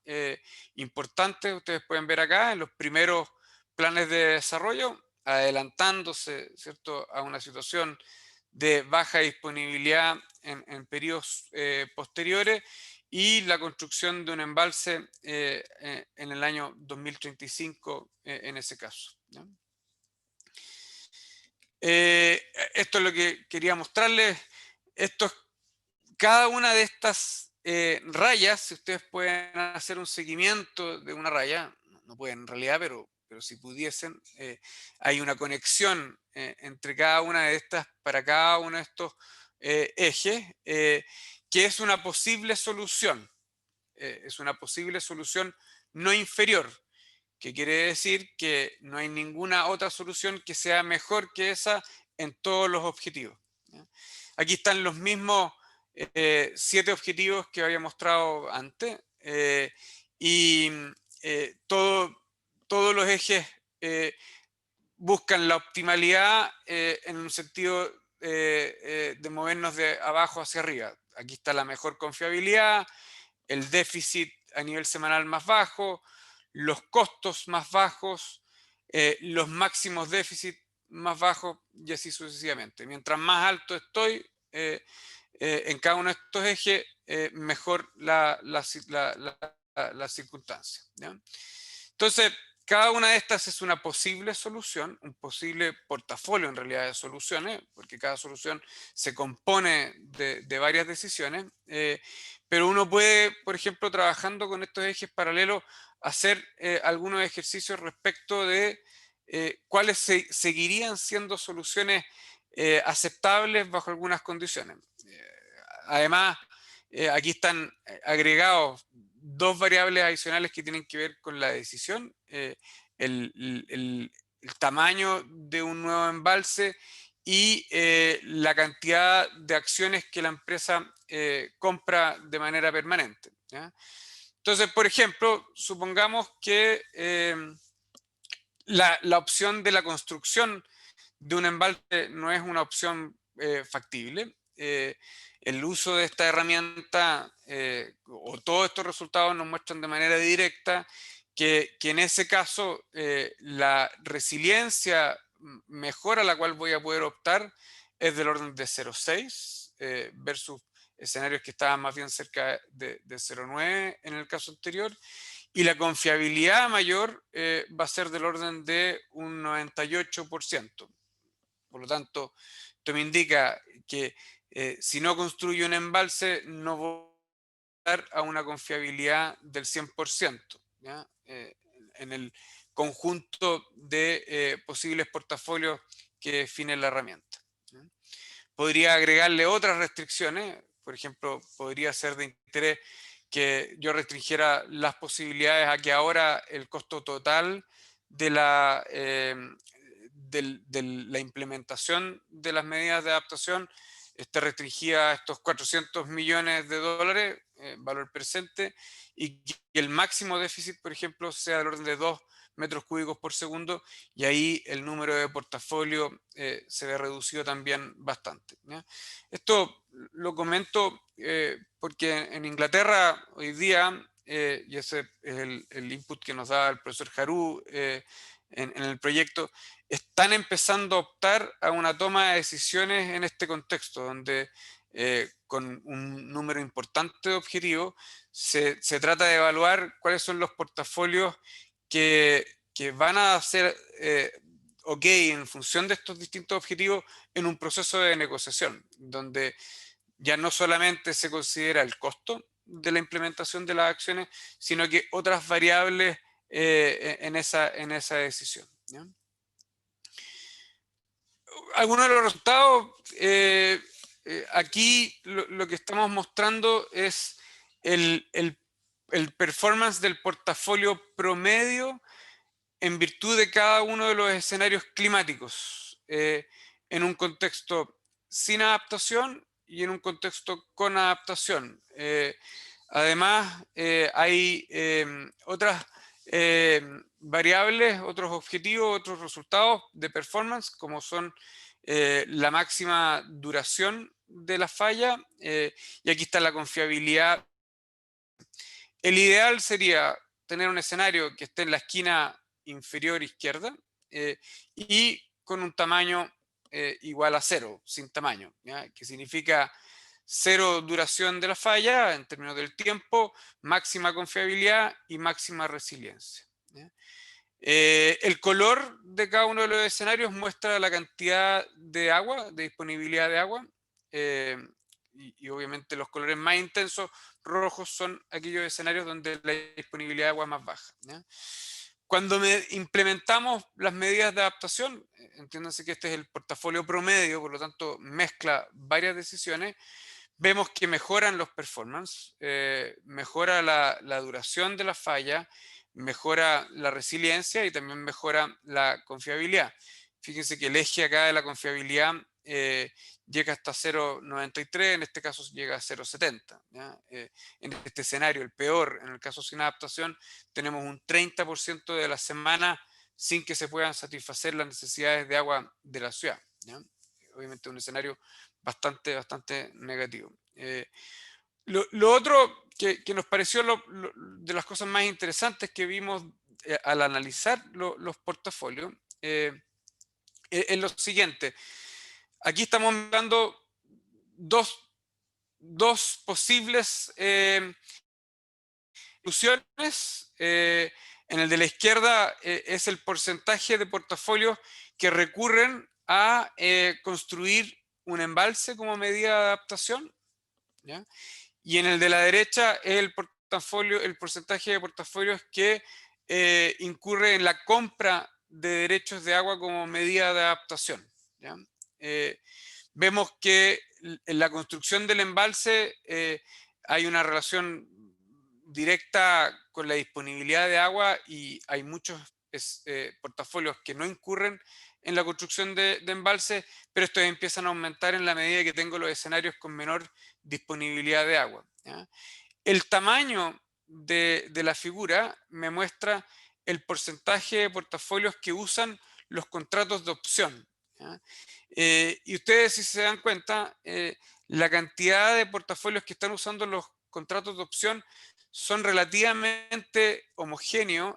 importantes, ustedes pueden ver acá en los primeros planes de desarrollo, adelantándose, ¿cierto?, a una situación de baja disponibilidad en periodos posteriores, y la construcción de un embalse en el año 2035 en ese caso, ¿ya? Esto es lo que quería mostrarles. Cada una de estas rayas, si ustedes pueden hacer un seguimiento de una raya, no pueden en realidad, pero si pudiesen, hay una conexión entre cada una de estas, para cada uno de estos ejes, que es una posible solución. Es una posible solución no inferior, que quiere decir que no hay ninguna otra solución que sea mejor que esa en todos los objetivos. ¿Ya? Aquí están los mismos 7 objetivos que había mostrado antes, y todos los ejes buscan la optimalidad en un sentido de movernos de abajo hacia arriba. Aquí está la mejor confiabilidad, el déficit a nivel semanal más bajo, los costos más bajos, los máximos déficit más bajos y así sucesivamente. Mientras más alto estoy en cada uno de estos ejes, mejor la circunstancia. ¿Ya? Entonces, cada una de estas es una posible solución, un posible portafolio en realidad de soluciones, porque cada solución se compone de varias decisiones, pero uno puede, por ejemplo, trabajando con estos ejes paralelos, hacer algunos ejercicios respecto de cuáles seguirían siendo soluciones aceptables bajo algunas condiciones. Además, aquí están agregados 2 variables adicionales que tienen que ver con la decisión, el tamaño de un nuevo embalse y la cantidad de acciones que la empresa compra de manera permanente. ¿Ya? Entonces, por ejemplo, supongamos que la opción de la construcción de un embalse no es una opción factible. El uso de esta herramienta o todos estos resultados nos muestran de manera directa que en ese caso la resiliencia mejor a la cual voy a poder optar es del orden de 0,6 versus escenarios que estaban más bien cerca de 0,9 en el caso anterior. Y la confiabilidad mayor va a ser del orden de un 98%. Por lo tanto, esto me indica que si no construyo un embalse, no voy a dar a una confiabilidad del 100%, ¿ya? En el conjunto de posibles portafolios que define la herramienta. ¿Ya? Podría agregarle otras restricciones, por ejemplo, podría ser de interés que yo restringiera las posibilidades a que ahora el costo total de la implementación de las medidas de adaptación esté restringida a estos 400 millones de dólares, valor presente, y que el máximo déficit, por ejemplo, sea del orden de 2 metros cúbicos por segundo, y ahí el número de portafolio se ve reducido también bastante. ¿Ya? Esto lo comento porque en Inglaterra hoy día, y ese es el input que nos da el profesor Harú en el proyecto, están empezando a optar a una toma de decisiones en este contexto, donde con un número importante de objetivos se trata de evaluar cuáles son los portafolios que van a ser ok en función de estos distintos objetivos en un proceso de negociación, donde ya no solamente se considera el costo de la implementación de las acciones, sino que otras variables en esa decisión. ¿Ya? Algunos de los resultados, aquí lo que estamos mostrando es el performance del portafolio promedio en virtud de cada uno de los escenarios climáticos, en un contexto sin adaptación y en un contexto con adaptación. Además, hay otras variables, otros objetivos, otros resultados de performance, como son la máxima duración de la falla, y aquí está la confiabilidad. El ideal sería tener un escenario que esté en la esquina inferior izquierda y con un tamaño igual a 0, sin tamaño, ¿ya? Que significa 0 duración de la falla en términos del tiempo, máxima confiabilidad y máxima resiliencia. ¿Ya? El color de cada uno de los escenarios muestra la cantidad de agua, de disponibilidad de agua, y obviamente los colores más intensos, rojos, son aquellos escenarios donde la disponibilidad de agua es más baja, ¿ya? Cuando implementamos las medidas de adaptación, entiéndanse que este es el portafolio promedio, por lo tanto mezcla varias decisiones, vemos que mejoran los performance, mejora la duración de la falla, mejora la resiliencia y también mejora la confiabilidad. Fíjense que el eje acá de la confiabilidad llega hasta 0,93, en este caso llega a 0,70. En este escenario, el peor, en el caso sin adaptación, tenemos un 30% de la semana sin que se puedan satisfacer las necesidades de agua de la ciudad, ¿ya? Obviamente un escenario bastante negativo. Lo otro que nos pareció de las cosas más interesantes que vimos al analizar los portafolios es lo siguiente. Aquí estamos mirando dos posibles soluciones. En el de la izquierda es el porcentaje de portafolios que recurren a construir un embalse como medida de adaptación, ¿ya? Y en el de la derecha es el porcentaje de portafolios que incurre en la compra de derechos de agua como medida de adaptación, ¿ya? Vemos que en la construcción del embalse hay una relación directa con la disponibilidad de agua y hay muchos portafolios que no incurren en la construcción de embalses, pero estos empiezan a aumentar en la medida que tengo los escenarios con menor disponibilidad de agua, ¿ya? El tamaño de la figura me muestra el porcentaje de portafolios que usan los contratos de opción, ¿ya? Y ustedes, si se dan cuenta, la cantidad de portafolios que están usando los contratos de opción son relativamente homogéneos,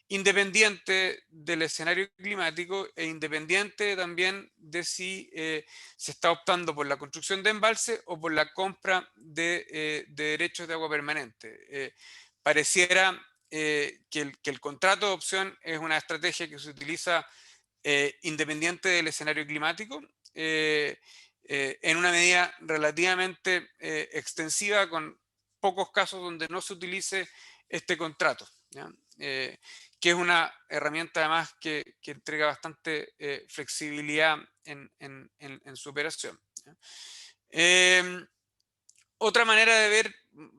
independiente del escenario climático e independiente también de si se está optando por la construcción de embalse o por la compra de derechos de agua permanente. Pareciera que el contrato de opción es una estrategia que se utiliza independiente del escenario climático, en una medida relativamente extensiva, con pocos casos donde no se utilice este contrato, ¿ya? Que es una herramienta además que entrega bastante flexibilidad en su operación, ¿ya? Otra manera de ver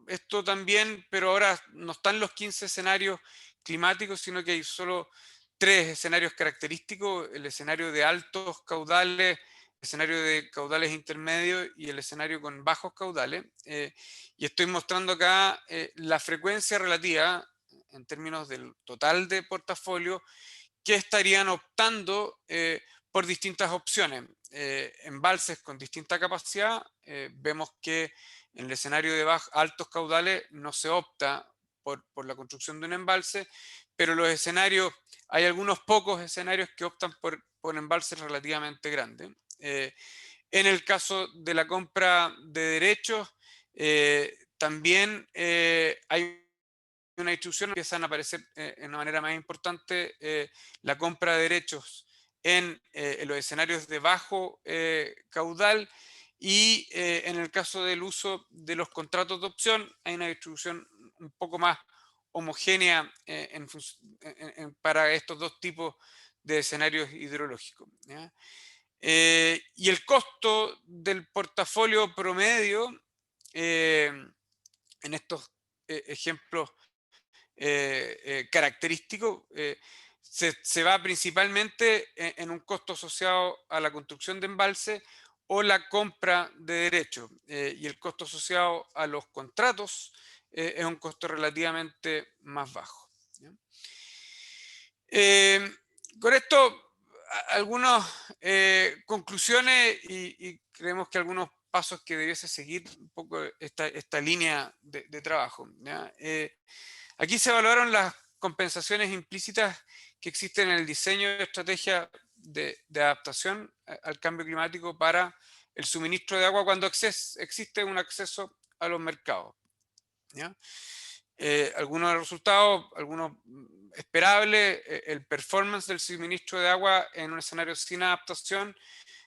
esto también, pero ahora no están los 15 escenarios climáticos, sino que hay solo 3 escenarios característicos: el escenario de altos caudales, el escenario de caudales intermedios y el escenario con bajos caudales. Y estoy mostrando acá la frecuencia relativa en términos del total de portafolio que estarían optando por distintas opciones. Embalses con distinta capacidad, vemos que en el escenario de altos caudales no se opta por la construcción de un embalse, pero los escenarios, hay algunos pocos escenarios que optan por embalses relativamente grandes. En el caso de la compra de derechos, también hay una distribución, empiezan a aparecer de una manera más importante la compra de derechos en los escenarios de bajo caudal, y en el caso del uso de los contratos de opción hay una distribución un poco más homogénea para estos dos tipos de escenarios hidrológicos, ¿ya? Y el costo del portafolio promedio en estos ejemplos característico se va principalmente en un costo asociado a la construcción de embalse o la compra de derechos, y el costo asociado a los contratos es un costo relativamente más bajo, ¿ya? Con esto, algunas conclusiones y creemos que algunos pasos que debiese seguir un poco esta línea de trabajo, ¿ya? Aquí se evaluaron las compensaciones implícitas que existen en el diseño de estrategia de adaptación al cambio climático para el suministro de agua cuando existe un acceso a los mercados, ¿ya? algunos de los resultados, algunos esperables, el performance del suministro de agua en un escenario sin adaptación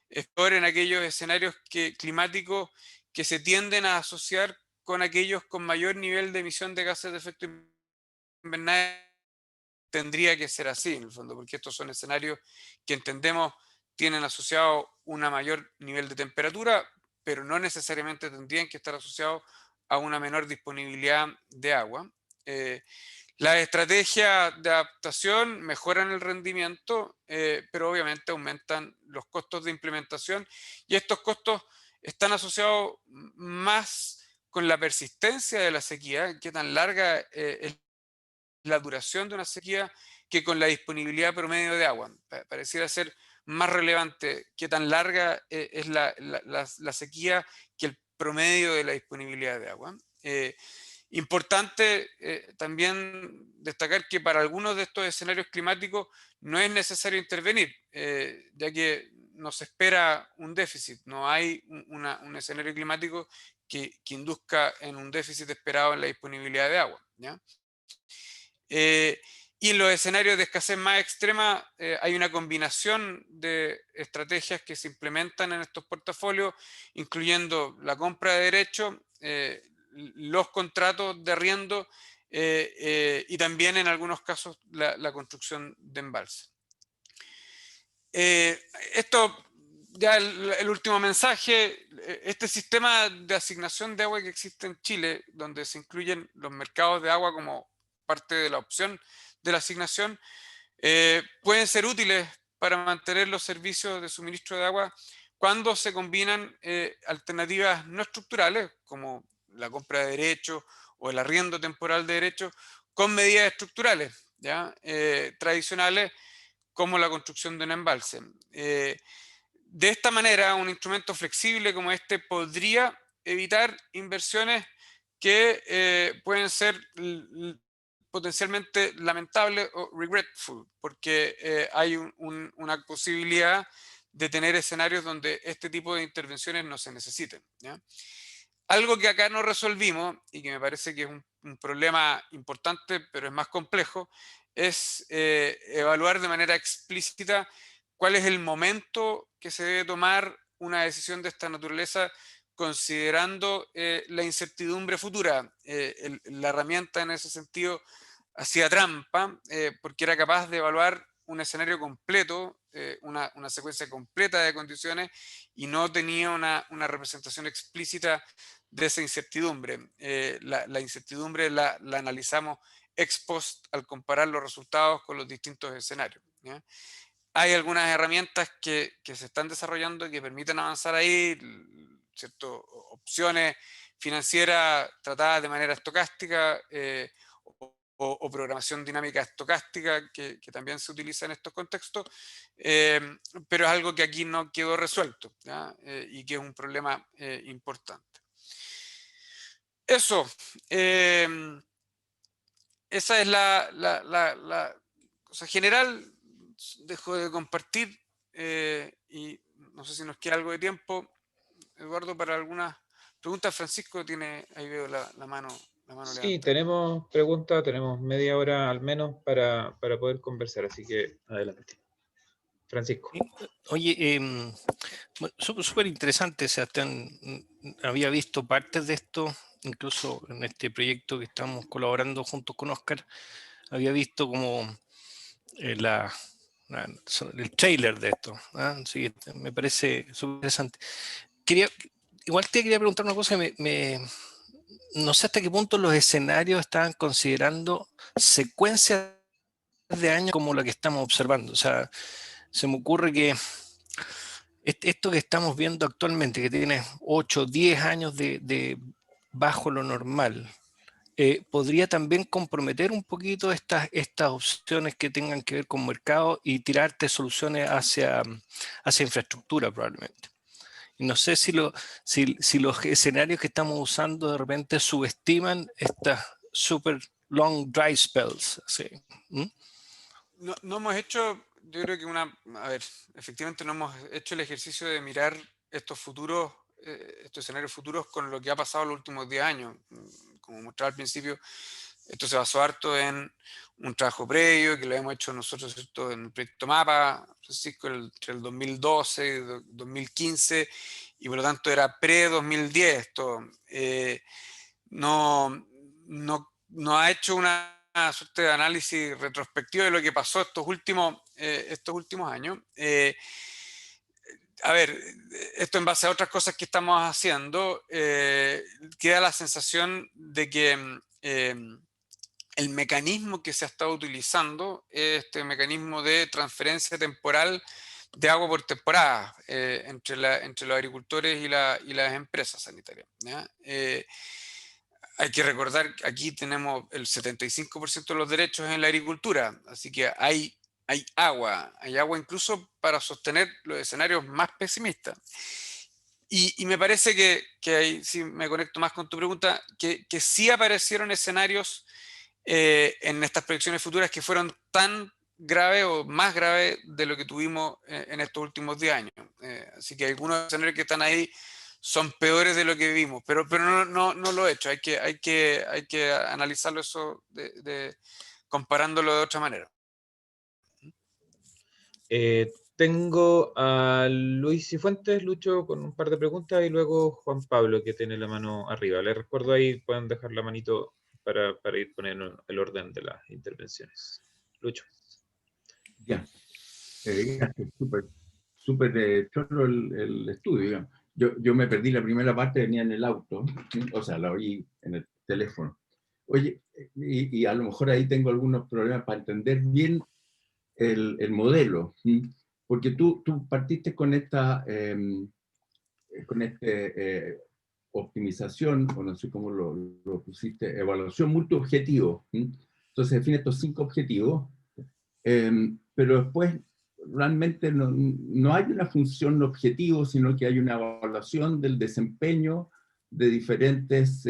es peor en aquellos escenarios climáticos que se tienden a asociar con aquellos con mayor nivel de emisión de gases de efecto invernadero. Tendría que ser así, en el fondo, porque estos son escenarios que entendemos tienen asociado un mayor nivel de temperatura, pero no necesariamente tendrían que estar asociados a una menor disponibilidad de agua. Las estrategias de adaptación mejoran el rendimiento, pero obviamente aumentan los costos de implementación, y estos costos están asociados más con la persistencia de la sequía, qué tan larga es la duración de una sequía, que con la disponibilidad promedio de agua. Pareciera ser más relevante qué tan larga es la sequía que el promedio de la disponibilidad de agua. Importante también destacar que para algunos de estos escenarios climáticos no es necesario intervenir, ya que no se espera un déficit, no hay un escenario climático que induzca en un déficit esperado en la disponibilidad de agua, ¿ya? Y en los escenarios de escasez más extrema hay una combinación de estrategias que se implementan en estos portafolios, incluyendo la compra de derechos, los contratos de arriendo y también en algunos casos la construcción de embalses. Esto, ya el último mensaje, este sistema de asignación de agua que existe en Chile, donde se incluyen los mercados de agua como parte de la opción de la asignación, pueden ser útiles para mantener los servicios de suministro de agua cuando se combinan alternativas no estructurales, como la compra de derechos o el arriendo temporal de derechos, con medidas estructurales, ¿ya? Tradicionales, como la construcción de un embalse. De esta manera, un instrumento flexible como este podría evitar inversiones que pueden ser potencialmente lamentables o regretful, porque hay una posibilidad de tener escenarios donde este tipo de intervenciones no se necesiten, ¿ya? Algo que acá no resolvimos y que me parece que es un problema importante, pero es más complejo, es evaluar de manera explícita cuál es el momento que se debe tomar una decisión de esta naturaleza, considerando la incertidumbre futura. La herramienta en ese sentido hacía trampa, porque era capaz de evaluar un escenario completo, una secuencia completa de condiciones, y no tenía una representación explícita de esa incertidumbre. La incertidumbre la analizamos ex post al comparar los resultados con los distintos escenarios, ¿ya? Hay algunas herramientas que se están desarrollando y que permiten avanzar ahí, ¿cierto? Opciones financieras tratadas de manera estocástica, o programación dinámica estocástica, que también se utiliza en estos contextos, pero es algo que aquí no quedó resuelto, ¿ya? Y que es un problema importante. Eso, esa es la cosa general. Dejo de compartir y no sé si nos queda algo de tiempo, Eduardo, para algunas preguntas. Francisco tiene, ahí veo la mano Sí, levantada. tenemos preguntas, tenemos media hora al menos para poder conversar, así que adelante. Francisco. Oye, bueno, súper interesante, Sebastián. Había visto partes de esto, incluso en este proyecto que estamos colaborando juntos con Oscar. Había visto como el trailer de esto, ¿ah? Sí, me parece súper interesante. Igual te quería preguntar una cosa, no sé hasta qué punto los escenarios estaban considerando secuencias de años como la que estamos observando. O sea, se me ocurre que esto que estamos viendo actualmente, que tiene 8 o 10 años de bajo lo normal, podría también comprometer un poquito estas opciones que tengan que ver con mercado y tirarte soluciones hacia infraestructura probablemente. Y no sé si los escenarios que estamos usando de repente subestiman estas super long dry spells. ¿Sí? ¿Mm? No hemos hecho, yo creo que a ver, efectivamente no hemos hecho el ejercicio de mirar estos futuros, estos escenarios futuros con lo que ha pasado los últimos 10 años. Como mostraba al principio, Esto se basó harto en un trabajo previo que lo hemos hecho nosotros, ¿cierto?, en el proyecto MAPA, Francisco, entre el 2012 y 2015, y por lo tanto era pre-2010 esto. No ha hecho una suerte de análisis retrospectivo de lo que pasó estos últimos años. A ver, esto en base a otras cosas que estamos haciendo, queda la sensación de que el mecanismo que se ha estado utilizando es este mecanismo de transferencia temporal de agua por temporada entre los agricultores y las empresas sanitarias, ¿ya? Hay que recordar que aquí tenemos el 75% de los derechos en la agricultura, así que hay agua incluso para sostener los escenarios más pesimistas. Y me parece que ahí sí me conecto más con tu pregunta, que sí aparecieron escenarios en estas proyecciones futuras que fueron tan graves o más graves de lo que tuvimos en estos últimos 10 años. Así que algunos escenarios que están ahí son peores de lo que vivimos, pero no lo he hecho. Hay que analizarlo eso comparándolo de otra manera. Tengo a Luis Cifuentes, Lucho, con un par de preguntas, y luego Juan Pablo, que tiene la mano arriba. Les recuerdo ahí, pueden dejar la manito para ir poniendo el orden de las intervenciones. Lucho. Ya. Súper chorro el estudio, digamos. Yo me perdí la primera parte, venía en el auto, o sea, la oí en el teléfono. Oye, y a lo mejor ahí tengo algunos problemas para entender bien el modelo, porque tú partiste con esta optimización, o no sé cómo lo pusiste, evaluación multiobjetivo. Entonces define estos 5 objetivos, pero después realmente no hay una función objetivo, sino que hay una evaluación del desempeño de diferentes,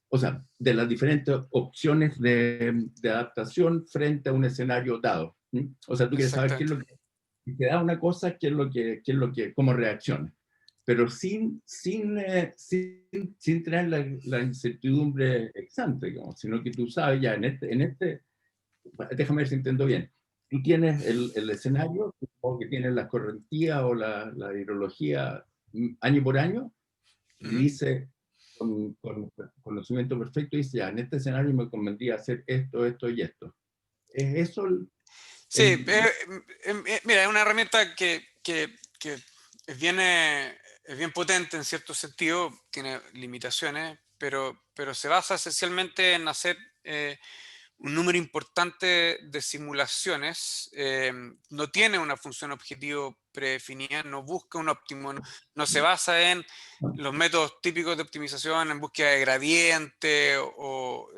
o sea, de las diferentes opciones de adaptación frente a un escenario dado. O sea, tú quieres saber qué es lo que te da una cosa, qué es lo que cómo reacciona, pero sin tener la incertidumbre ex ante, digamos, sino que tú sabes ya déjame ver si entiendo bien. Tú tienes el escenario, supongo que tienes la correntía o la hidrología año por año, y dice, con conocimiento perfecto, dice, ya, en este escenario me convendría hacer esto, esto y esto. ¿Es eso? Sí, mira, es una herramienta que es bien potente en cierto sentido, tiene limitaciones, pero se basa esencialmente en hacer un número importante de simulaciones. No tiene una función objetivo predefinida, no busca un óptimo, no se basa en los métodos típicos de optimización en búsqueda de gradiente o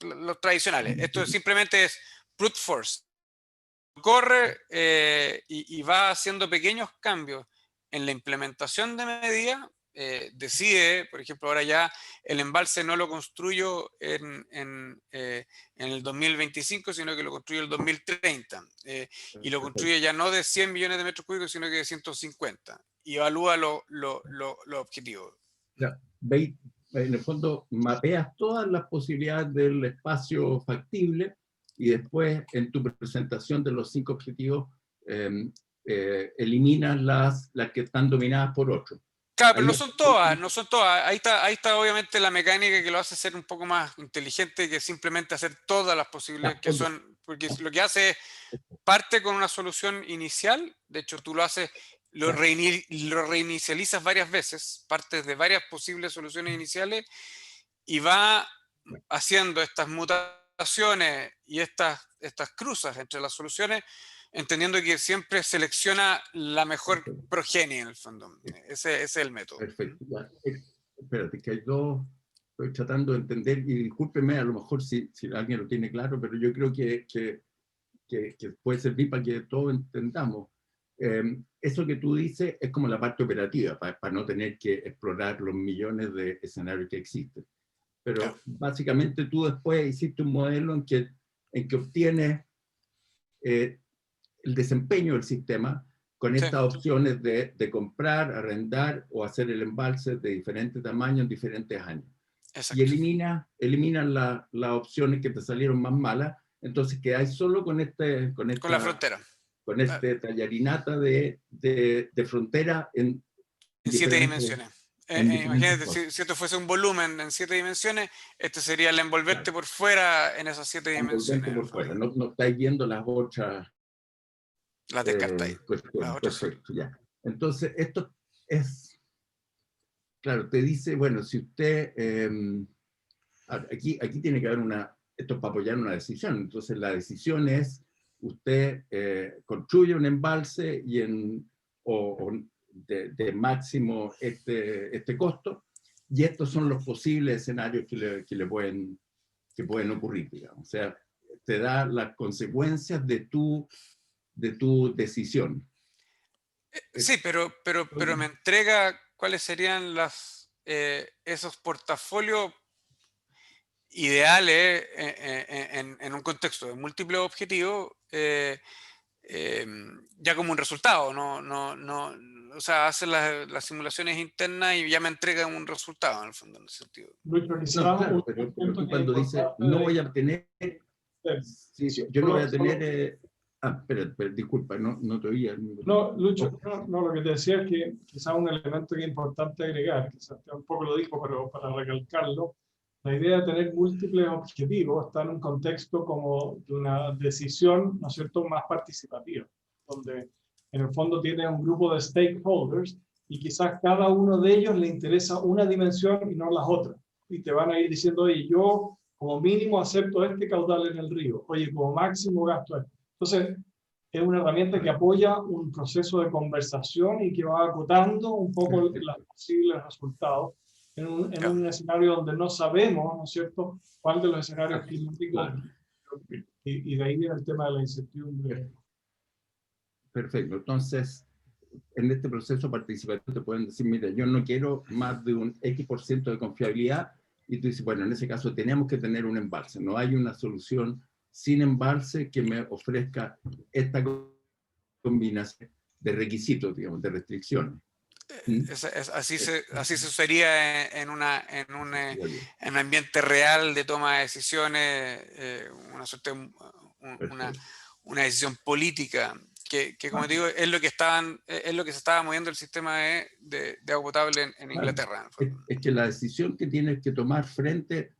los tradicionales. Esto simplemente es brute force. Corre y va haciendo pequeños cambios en la implementación de medidas. Decide, por ejemplo, ahora ya el embalse no lo construyo en el 2025, sino que lo construyo en el 2030. Y lo construye ya no de 100 millones de metros cúbicos, sino que de 150. Y evalúa los objetivos. Ya, en el fondo mapeas todas las posibilidades del espacio factible y después en tu presentación de los 5 objetivos eliminas las que están dominadas por otro. Claro, pero no son todas. Ahí está obviamente la mecánica que lo hace ser un poco más inteligente que simplemente hacer todas las posibilidades que son, porque lo que hace es parte con una solución inicial, de hecho tú lo reinicializas varias veces, partes de varias posibles soluciones iniciales y va haciendo estas mutaciones y estas cruzas entre las soluciones, entendiendo que siempre selecciona la mejor progenie en el fondo. Ese es el método. Perfecto. Ya. Espérate, que hay dos, estoy tratando de entender, y discúlpeme a lo mejor si alguien lo tiene claro, pero yo creo que puede servir para que todos entendamos. Eso que tú dices es como la parte operativa, para no tener que explorar los millones de escenarios que existen. Pero básicamente tú después hiciste un modelo en que obtienes el desempeño del sistema con estas opciones de comprar, arrendar o hacer el embalse de diferentes tamaños en diferentes años. Exacto. y eliminan las opciones que te salieron más malas, entonces quedáis solo con Con la frontera. con este tallarinata de frontera en 7 diferentes, dimensiones. diferentes Imagínate, cosas. si esto fuese un volumen en 7 dimensiones, este sería el envolvente por fuera en esas 7 Envolvente dimensiones. por fuera. No estáis viendo las otras Las descartáis. cuestiones. Las otras Perfecto, ya. Entonces, esto es, claro, te dice, bueno, si usted, aquí tiene que haber esto es para apoyar una decisión. Entonces, la decisión es, usted construye un embalse o de máximo este costo, y estos son los posibles escenarios que pueden ocurrir, digamos. O sea, te da las consecuencias de tu decisión. Sí, pero me entrega cuáles serían esos portafolios ideales en un contexto de múltiples objetivos, ya como un resultado, o sea, hace las simulaciones internas y ya me entrega un resultado en el fondo, en ese sentido. Lucho, No, quizás claro, pero tú cuando dices, no voy a tener, yo no voy a tener, espera, disculpa, no te oía. No, Lucho, no, lo que te decía es que quizás un elemento que es importante agregar, quizás un poco lo dijo, pero para recalcarlo, la idea de tener múltiples objetivos está en un contexto como de una decisión, ¿no es cierto?, más participativa, donde en el fondo tiene un grupo de stakeholders y quizás cada uno de ellos le interesa una dimensión y no las otras. Y te van a ir diciendo, oye, yo como mínimo acepto este caudal en el río, oye, como máximo gasto esto. Entonces, es una herramienta que apoya un proceso de conversación y que va acotando un poco los posibles resultados en un escenario donde no sabemos, ¿no es cierto?, cuál de los escenarios climáticos, y de ahí viene el tema de la incertidumbre. Perfecto, entonces, en este proceso participativo te pueden decir, mira, yo no quiero más de un X% de confiabilidad, y tú dices, bueno, en ese caso tenemos que tener un embalse, no hay una solución sin embalse que me ofrezca esta combinación de requisitos, digamos, de restricciones. Así se sucedería en un ambiente real de toma de decisiones, una suerte, una decisión política, que como digo, es lo que se estaba moviendo el sistema de agua potable en Inglaterra. Es que la decisión que tienes que tomar frente,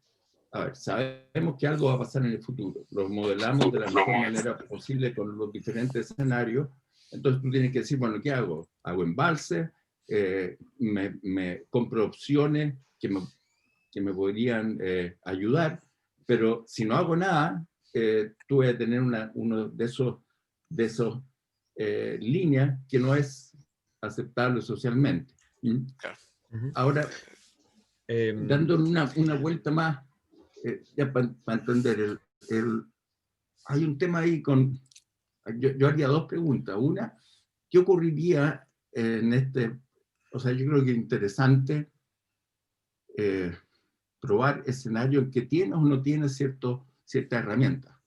a ver, sabemos que algo va a pasar en el futuro, lo modelamos de la mejor manera posible con los diferentes escenarios, entonces tú tienes que decir, bueno, ¿qué hago? Hago embalse, me compro opciones que me podrían ayudar, pero si no hago nada, tú vas a tener uno de esos líneas que no es aceptable socialmente. Claro. Ahora, dándole una vuelta más, ya para entender, hay un tema ahí yo haría dos preguntas. Una, ¿qué ocurriría en o sea, yo creo que es interesante probar escenarios en que tienes o no tienes cierta herramienta.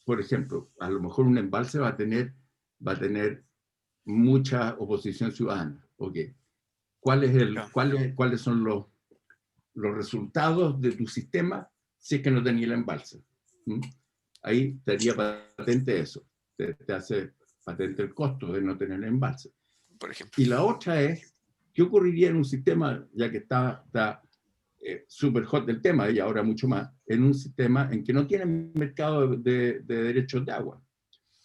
Por ejemplo, a lo mejor un embalse va a tener mucha oposición ciudadana. Okay. ¿Cuáles son los resultados de tu sistema si es que no tenía el embalse? Ahí te haría patente eso. Te hace patente el costo de no tener el embalse. Por ejemplo. Y la otra es, ¿qué ocurriría en un sistema, ya que está súper hot el tema y ahora mucho más, en un sistema en que no tiene mercado de derechos de agua?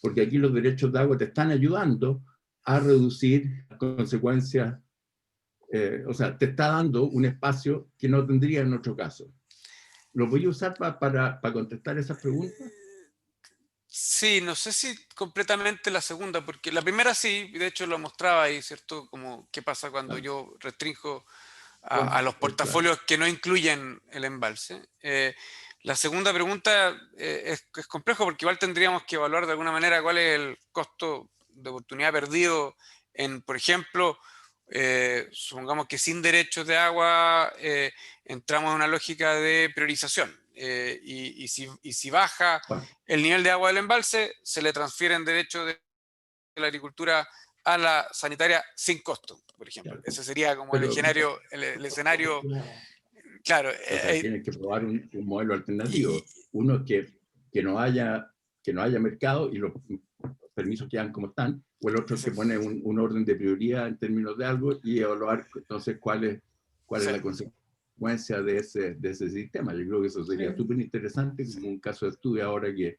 Porque aquí los derechos de agua te están ayudando a reducir las consecuencias, o sea, te está dando un espacio que no tendría en otro caso. ¿Lo voy a usar para contestar esas preguntas? Sí, no sé si completamente la segunda, porque la primera sí, de hecho lo mostraba ahí, ¿cierto? Como qué pasa cuando yo restringo a los portafolios que no incluyen el embalse. La segunda pregunta es complejo porque igual tendríamos que evaluar de alguna manera cuál es el costo de oportunidad perdido en, por ejemplo, supongamos que sin derechos de agua entramos en una lógica de priorización. Y si baja el nivel de agua del embalse, se le transfieren derechos de la agricultura a la sanitaria sin costo, por ejemplo. Ese sería como el escenario Claro. O sea, tienes que probar un modelo alternativo. Uno que no haya mercado y los permisos quedan como están, o el otro que pone un orden de prioridad en términos de algo y evaluar entonces cuál es la consecuencia de ese sistema. Yo creo que eso sería súper interesante, como un caso de estudio ahora que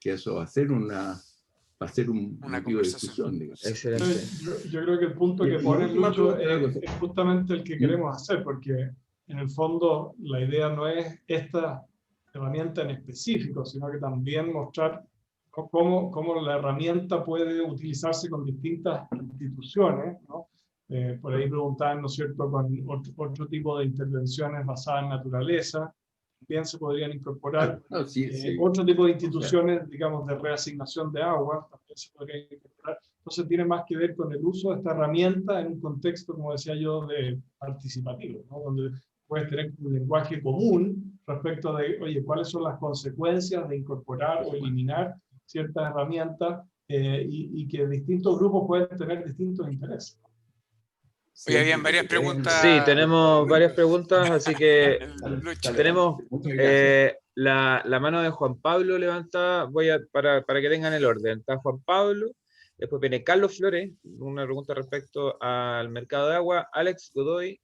eso va a ser un motivo de discusión. Digamos. Excelente. Yo creo que el punto que pone Lucho es justamente el que queremos hacer, porque en el fondo la idea no es esta herramienta en específico, sino que también mostrar cómo la herramienta puede utilizarse con distintas instituciones, ¿no? Por ahí preguntaban, ¿no es cierto?, con otro tipo de intervenciones basadas en naturaleza, también se podrían incorporar. Otro tipo de instituciones, digamos, de reasignación de agua, también se podrían incorporar. Entonces tiene más que ver con el uso de esta herramienta en un contexto, como decía yo, de participativo, ¿no? Donde puedes tener un lenguaje común respecto de, oye, ¿cuáles son las consecuencias de incorporar o eliminar ciertas herramientas y que distintos grupos pueden tener distintos intereses? Hoy habían varias preguntas. Sí, tenemos varias preguntas, así que tenemos la mano de Juan Pablo levantada. Para que tengan el orden. Está Juan Pablo, después viene Carlos Flores, una pregunta respecto al mercado de agua, Alex Godoy,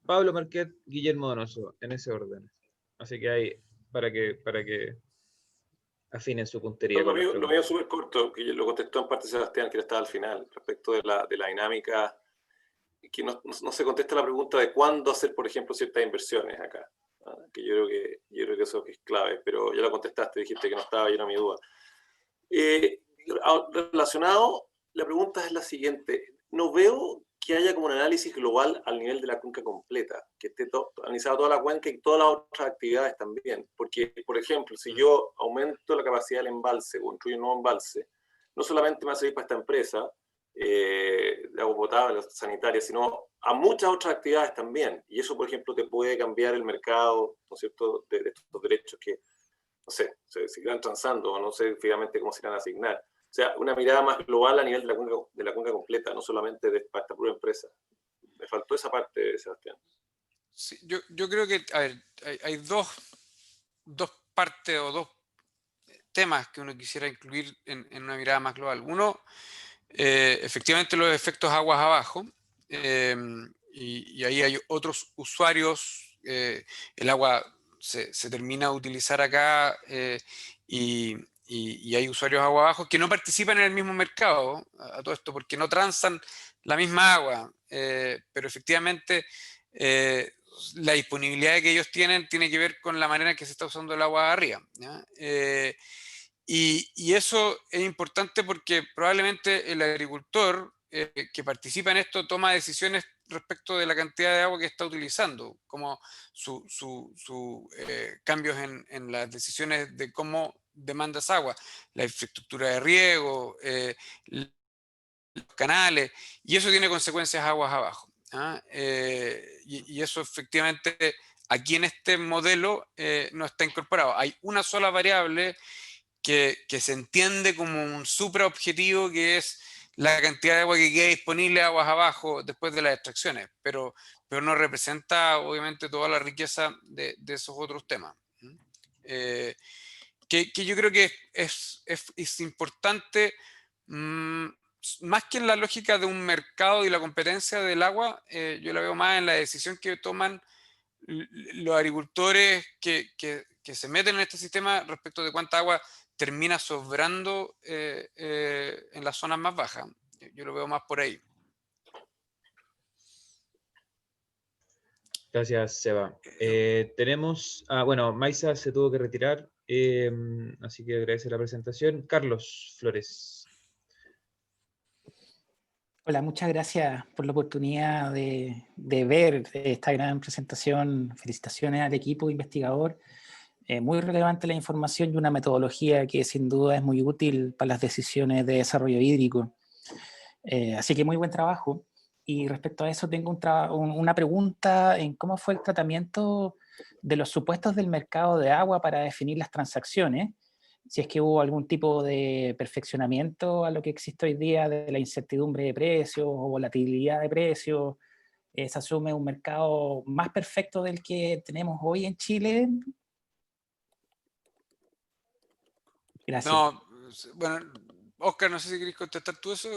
Pablo Marquet, Guillermo Donoso, en ese orden. Así que hay para que afinen su puntería. Lo mío es súper corto, que lo contestó en parte Sebastián, que estaba al final, respecto de la dinámica, que no se contesta la pregunta de cuándo hacer, por ejemplo, ciertas inversiones acá, ¿no? Que yo creo que eso es clave, pero ya lo contestaste, dijiste que no estaba llena mi duda. Relacionado, la pregunta es la siguiente: no veo que haya como un análisis global al nivel de la cuenca completa, que esté analizada toda la cuenca y todas las otras actividades también, porque, por ejemplo, si yo aumento la capacidad del embalse, construyo un nuevo embalse, no solamente me va a servir para esta empresa de agua potable, sanitaria, sino a muchas otras actividades también, y eso, por ejemplo, te puede cambiar el mercado, ¿no es cierto?, de estos derechos que, no sé, se seguirán transando, o no sé finalmente cómo se irán a asignar. O sea, una mirada más global a nivel de la cuenca completa, no solamente para esta pura empresa. Me faltó esa parte, Sebastián. Sí, yo creo que, a ver, hay dos partes o dos temas que uno quisiera incluir en una mirada más global. Uno, efectivamente, los efectos aguas abajo, y ahí hay otros usuarios. El agua se termina de utilizar acá y hay usuarios agua abajo que no participan en el mismo mercado a todo esto porque no transan la misma agua, pero efectivamente la disponibilidad que ellos tienen tiene que ver con la manera en que se está usando el agua arriba, ¿ya? Y eso es importante porque probablemente el agricultor que participa en esto toma decisiones respecto de la cantidad de agua que está utilizando, como cambios en las decisiones de cómo demandas agua, la infraestructura de riego, los canales, y eso tiene consecuencias aguas abajo, ¿ah? Y eso efectivamente aquí en este modelo no está incorporado. Hay una sola variable que se entiende como un supraobjetivo, que es la cantidad de agua que queda disponible aguas abajo después de las extracciones, pero no representa obviamente toda la riqueza de esos otros temas. Que yo creo que es importante, más que en la lógica de un mercado y la competencia del agua, yo la veo más en la decisión que toman los agricultores que se meten en este sistema respecto de cuánta agua termina sobrando en las zonas más bajas. Yo lo veo más por ahí. Gracias, Seba. Tenemos, bueno, Maisa se tuvo que retirar, así que agradece la presentación. Carlos Flores. Hola, muchas gracias por la oportunidad de ver esta gran presentación. Felicitaciones al equipo investigador. Muy relevante la información y una metodología que sin duda es muy útil para las decisiones de desarrollo hídrico. Así que muy buen trabajo. Y respecto a eso tengo una pregunta en cómo fue el tratamiento de los supuestos del mercado de agua para definir las transacciones. Si es que hubo algún tipo de perfeccionamiento a lo que existe hoy día de la incertidumbre de precios o volatilidad de precios, se asume un mercado más perfecto del que tenemos hoy en Chile. Gracias. No, bueno, Oscar, no sé si querés contestar tú eso.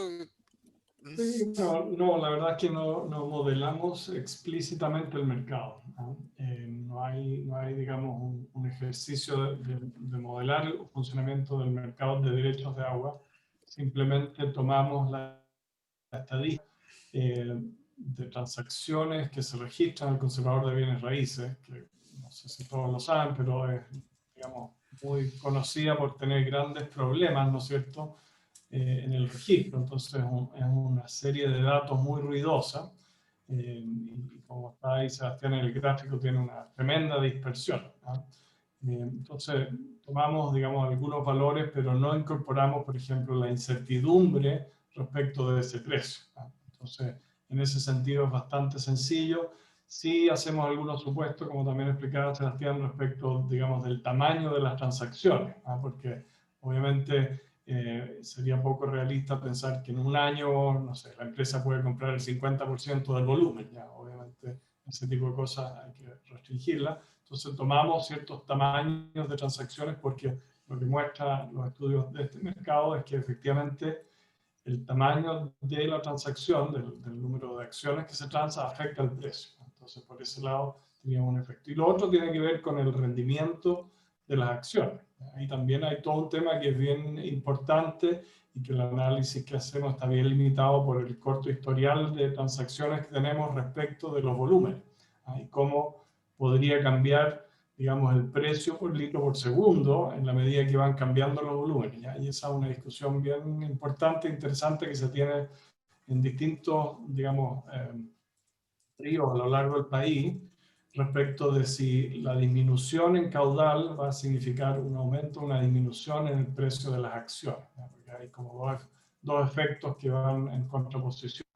Sí, no, la verdad es que no modelamos explícitamente el mercado, ¿no? No hay, digamos, un ejercicio de modelar el funcionamiento del mercado de derechos de agua. Simplemente tomamos la estadística de transacciones que se registran en el Conservador de Bienes Raíces, que no sé si todos lo saben, pero es, digamos, muy conocida por tener grandes problemas, ¿no es cierto?, en el registro. Entonces es una serie de datos muy ruidosa, y como está ahí Sebastián en el gráfico, tiene una tremenda dispersión, ¿no? Entonces tomamos, digamos, algunos valores, pero no incorporamos, por ejemplo, la incertidumbre respecto de ese precio, ¿no? Entonces, en ese sentido es bastante sencillo. Sí hacemos algunos supuestos, como también explicaba Sebastián, respecto, digamos, del tamaño de las transacciones, ¿no? Porque obviamente sería poco realista pensar que en un año, no sé, la empresa puede comprar el 50% del volumen. Ya, obviamente ese tipo de cosas hay que restringirlas. Entonces tomamos ciertos tamaños de transacciones porque lo que muestran los estudios de este mercado es que efectivamente el tamaño de la transacción, del número de acciones que se transa, afecta el precio. Entonces por ese lado teníamos un efecto. Y lo otro tiene que ver con el rendimiento de las acciones. Ahí también hay todo un tema que es bien importante y que el análisis que hacemos está bien limitado por el corto historial de transacciones que tenemos respecto de los volúmenes, y cómo podría cambiar, digamos, el precio por litro por segundo en la medida que van cambiando los volúmenes, ¿ya? Y esa es una discusión bien importante e interesante que se tiene en distintos, digamos, ríos a lo largo del país, respecto de si la disminución en caudal va a significar un aumento o una disminución en el precio de las acciones, ¿no? Porque hay como dos efectos que van en contraposición,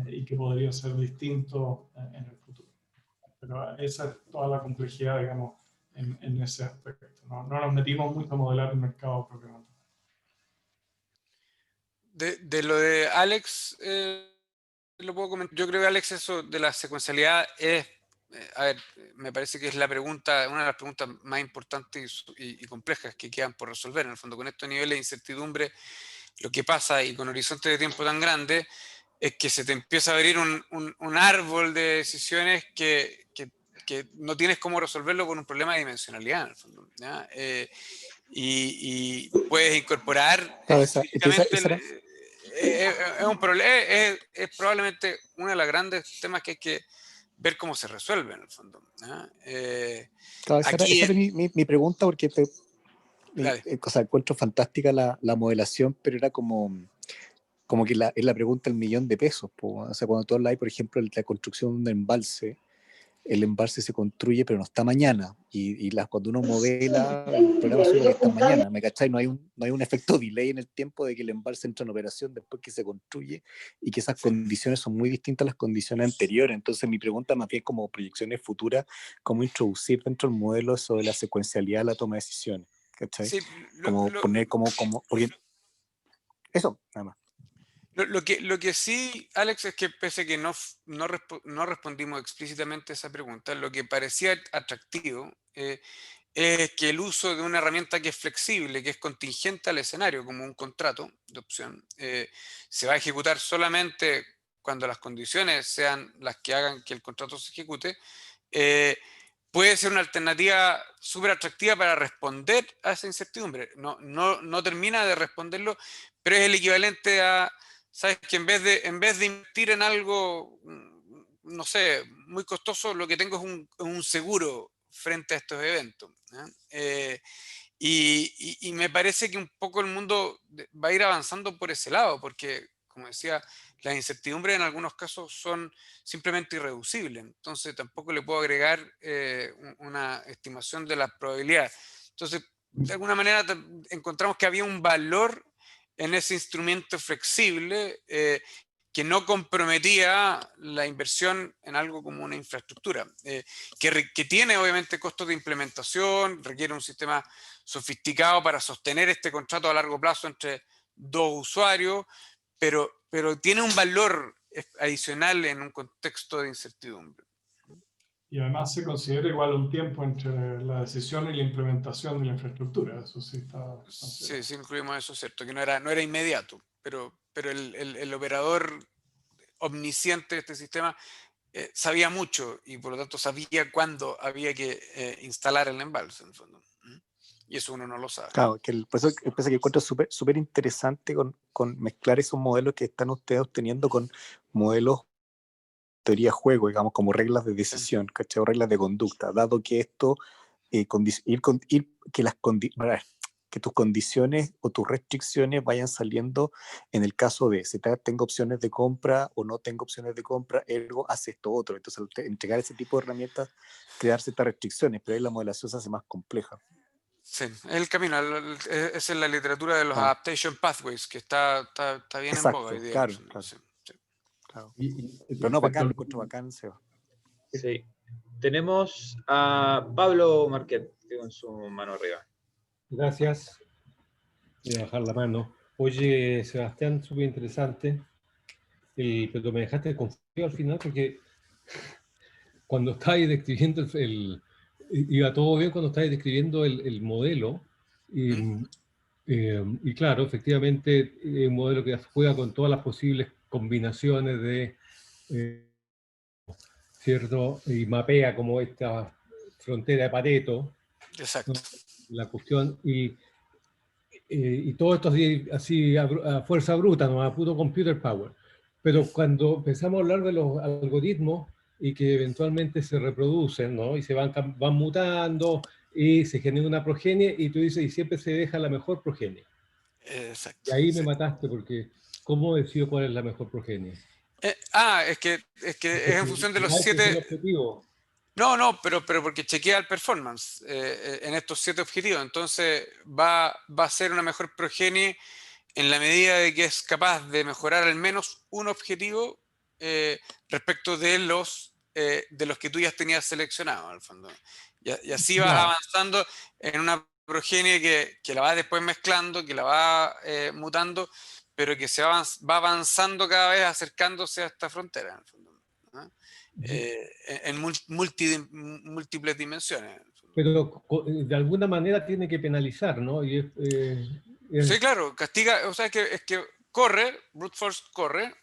y que podría ser distinto en el futuro. Pero esa es toda la complejidad, digamos, en ese aspecto. No nos metimos mucho a modelar el mercado propiamente. De lo de Alex, lo puedo comentar. Yo creo que, Alex, eso de la secuencialidad es, a ver, me parece que es la pregunta, una de las preguntas más importantes y complejas que quedan por resolver. En el fondo, con estos niveles de incertidumbre, lo que pasa, y con horizontes de tiempo tan grandes, es que se te empieza a abrir un árbol de decisiones que no tienes cómo resolverlo con un problema de dimensionalidad, en el fondo, ¿ya? Y puedes incorporar explícitamente es un problema, es probablemente uno de los grandes temas que hay que ver cómo se resuelve en el fondo, ¿no? Claro, esa era mi pregunta, porque o sea, encuentro fantástica la modelación, pero era como que es la pregunta del $1.000.000, po. O sea, cuando tú hablas, por ejemplo, de la construcción de un embalse, el embalse se construye, pero no está mañana. Y cuando uno modela, el programa sube que está mañana. ¿Me cachai? No hay un efecto delay en el tiempo de que el embalse entra en operación después que se construye, y que esas condiciones son muy distintas a las condiciones anteriores. Entonces, mi pregunta más bien como proyecciones futuras, ¿cómo introducir dentro del modelo eso de la secuencialidad de la toma de decisiones? ¿Cachai? Sí, porque eso, nada más. Lo que sí, Alex, es que pese a que no respondimos explícitamente a esa pregunta, lo que parecía atractivo es que el uso de una herramienta que es flexible, que es contingente al escenario, como un contrato de opción, se va a ejecutar solamente cuando las condiciones sean las que hagan que el contrato se ejecute, puede ser una alternativa súper atractiva para responder a esa incertidumbre. No termina de responderlo, pero es el equivalente a, sabes que en vez de invertir en algo, no sé, muy costoso, lo que tengo es un seguro frente a estos eventos, ¿eh? Y me parece que un poco el mundo va a ir avanzando por ese lado, porque, como decía, las incertidumbres en algunos casos son simplemente irreducibles. Entonces tampoco le puedo agregar una estimación de la probabilidad. Entonces, de alguna manera encontramos que había un valor en ese instrumento flexible que no comprometía la inversión en algo como una infraestructura, que tiene obviamente costos de implementación, requiere un sistema sofisticado para sostener este contrato a largo plazo entre dos usuarios, pero tiene un valor adicional en un contexto de incertidumbre. Y además se considera igual un tiempo entre la decisión y la implementación de la infraestructura. Eso sí está. Sí, sí incluimos eso, cierto, que no era inmediato, pero el operador omnisciente de este sistema sabía mucho y por lo tanto sabía cuándo había que instalar el embalse, en el fondo. Y eso uno no lo sabe. Claro, por eso que encuentro súper interesante con mezclar esos modelos que están ustedes obteniendo con modelos teoría juego, digamos, como reglas de decisión, ¿cachai? O reglas de conducta, dado que esto, que tus condiciones o tus restricciones vayan saliendo en el caso de si tengo opciones de compra o no tengo opciones de compra, ergo hace esto otro. Entonces, al entregar ese tipo de herramientas, crear ciertas restricciones, pero ahí la modelación se hace más compleja. Sí, es el camino, es en la literatura de los adaptation pathways, que está bien en boga hoy día. Claro. Sí. Claro. Pero no, bacán, lo encuentro bacán, Seba. Sí. Tenemos a Pablo Marquet con su mano arriba. Gracias. Voy a bajar la mano. Oye, Sebastián, súper interesante. Pero me dejaste confundido al final porque cuando estabas describiendo iba todo bien cuando estabas describiendo el modelo. Y claro, efectivamente, es un modelo que juega con todas las posibles combinaciones de ¿cierto? Y mapea como esta frontera de Pareto. Exacto. ¿No? La cuestión, y todo esto así a fuerza bruta, ¿no? A puro computer power. Pero cuando empezamos a hablar de los algoritmos y que eventualmente se reproducen, ¿no? Y se van mutando y se genera una progenie y tú dices, y siempre se deja la mejor progenie. Exacto. Y ahí me mataste porque ¿cómo decido cuál es la mejor progenie? Es que es en función de los 7... No, pero porque chequea el performance en estos 7 objetivos. Entonces va a ser una mejor progenie en la medida de que es capaz de mejorar al menos un objetivo respecto de los que tú ya tenías seleccionado, al fondo. Y así vas avanzando en una progenie que la vas después mezclando, que la va mutando, pero que va avanzando cada vez acercándose a esta frontera, en el fondo, ¿no? En múltiples dimensiones. Pero de alguna manera tiene que penalizar, ¿no? Sí, claro, castiga, o sea, es que corre, brute force corre,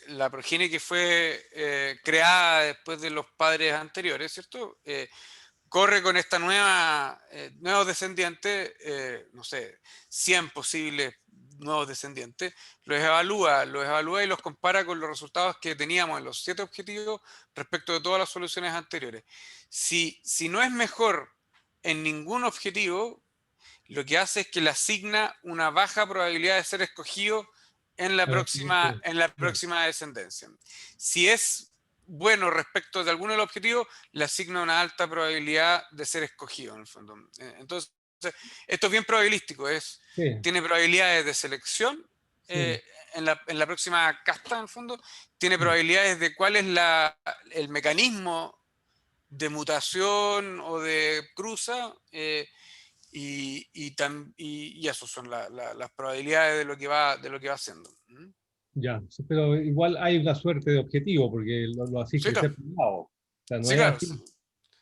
la progenie que fue creada después de los padres anteriores, ¿cierto? Corre con esta nuevos descendientes, no sé, 100 posibles nuevos descendientes, los evalúa y los compara con los resultados que teníamos en los 7 objetivos respecto de todas las soluciones anteriores. Si no es mejor en ningún objetivo, lo que hace es que le asigna una baja probabilidad de ser escogido en la próxima descendencia. Si es bueno respecto de alguno de los objetivos, le asigna una alta probabilidad de ser escogido, en el fondo. Entonces, esto es bien probabilístico, tiene probabilidades de selección en la próxima casta, en el fondo, tiene probabilidades de cuál es el mecanismo de mutación o de cruza, y eso son las probabilidades de lo que va haciendo. Ya, pero igual hay una suerte de objetivo, porque lo así Sí, crecer claro. por un lado. O sea, no Sí, es claro. así.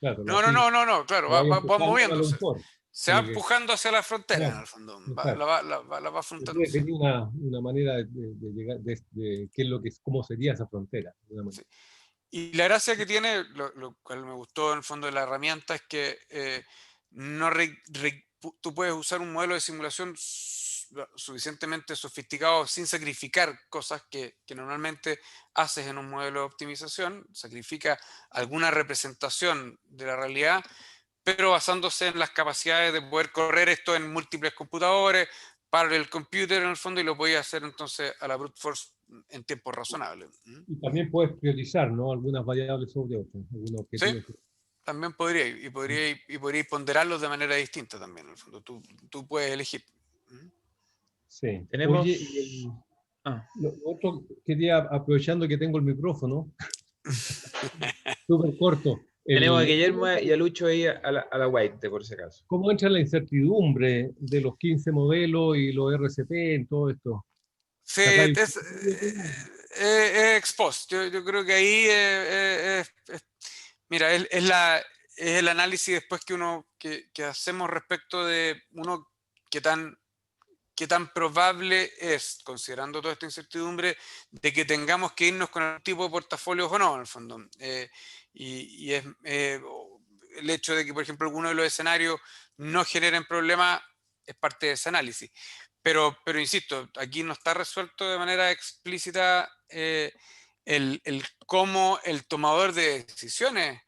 Claro, No, claro, va moviéndose. Se va porque, empujando hacia la frontera, claro, en el fondo. exacto. La va afrontando. Tiene que tener una manera de llegar, de qué es cómo sería esa frontera. Sí. Y la gracia que tiene, lo cual me gustó en el fondo de la herramienta, es que tú puedes usar un modelo de simulación suficientemente sofisticado sin sacrificar cosas que normalmente haces en un modelo de optimización, sacrifica alguna representación de la realidad, pero basándose en las capacidades de poder correr esto en múltiples computadores, para el computer en el fondo, y lo podías hacer entonces a la brute force en tiempo razonable. Y también puedes priorizar, ¿no? Algunas variables sobre otras. Sí, también podría ponderarlos de manera distinta también, en el fondo. Tú puedes elegir. Sí. Tenemos... Oye, lo otro, quería, aprovechando que tengo el micrófono, súper corto. Tenemos a Guillermo y a Lucho ahí a la White, por si acaso. ¿Cómo entra la incertidumbre de los 15 modelos y los RCP en todo esto? Sí, ex post. Yo creo que ahí, mira, es el análisis después que hacemos respecto de uno qué tan probable es, considerando toda esta incertidumbre, de que tengamos que irnos con el tipo de portafolios o no, en el fondo. Y es el hecho de que, por ejemplo, algunos de los escenarios no generen problemas es parte de ese análisis. Pero insisto, aquí no está resuelto de manera explícita el cómo el tomador de decisiones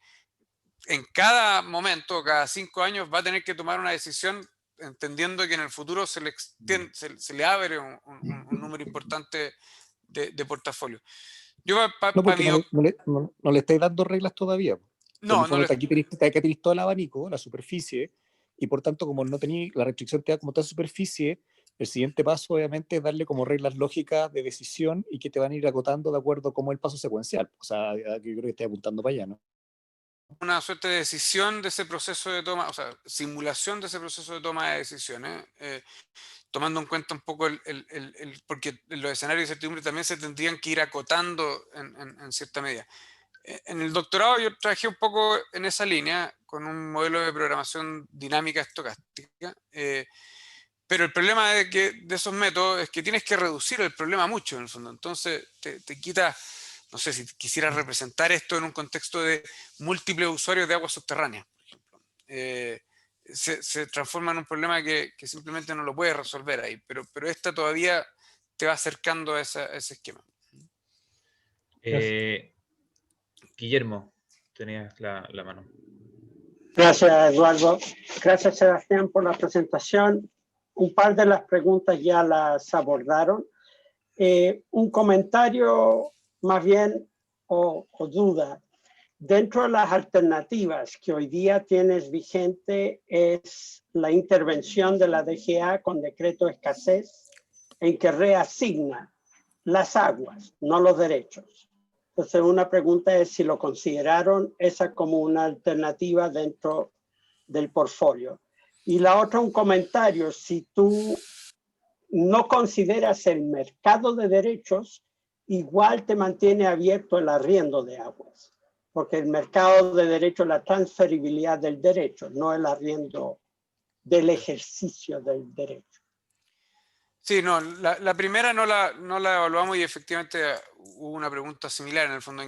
en cada momento, cada 5 años, va a tener que tomar una decisión entendiendo que en el futuro se le abre un número importante de portafolio. No, porque no le estáis dando reglas todavía. No, aquí tenéis todo el abanico, la superficie, y por tanto, como no tenéis, la restricción te da como toda superficie, el siguiente paso obviamente es darle como reglas lógicas de decisión y que te van a ir acotando de acuerdo a cómo es el paso secuencial. O sea, yo creo que estoy apuntando para allá, ¿no? Una suerte de decisión de ese proceso de toma, o sea, simulación de ese proceso de toma de decisiones, tomando en cuenta un poco porque los escenarios de incertidumbre también se tendrían que ir acotando en cierta medida. En el doctorado yo trabajé un poco en esa línea con un modelo de programación dinámica estocástica, pero el problema de esos métodos es que tienes que reducir el problema mucho en el fondo, entonces te quita. No sé si quisieras representar esto en un contexto de múltiples usuarios de agua subterránea, por ejemplo. Se transforma en un problema que simplemente no lo puedes resolver ahí, pero esta todavía te va acercando a ese esquema. Guillermo, tenías la mano. Gracias, Eduardo. Gracias, Sebastián, por la presentación. Un par de las preguntas ya las abordaron. Un comentario más bien o duda. Dentro de las alternativas que hoy día tienes vigente es la intervención de la DGA con decreto de escasez en que reasigna las aguas, no los derechos. Entonces una pregunta es si lo consideraron esa como una alternativa dentro del portfolio. Y la otra, un comentario, si tú no consideras el mercado de derechos, igual te mantiene abierto el arriendo de aguas, porque el mercado de derechos es la transferibilidad del derecho, no el arriendo del ejercicio del derecho. Sí, no, la primera no la evaluamos y efectivamente hubo una pregunta similar en el fondo.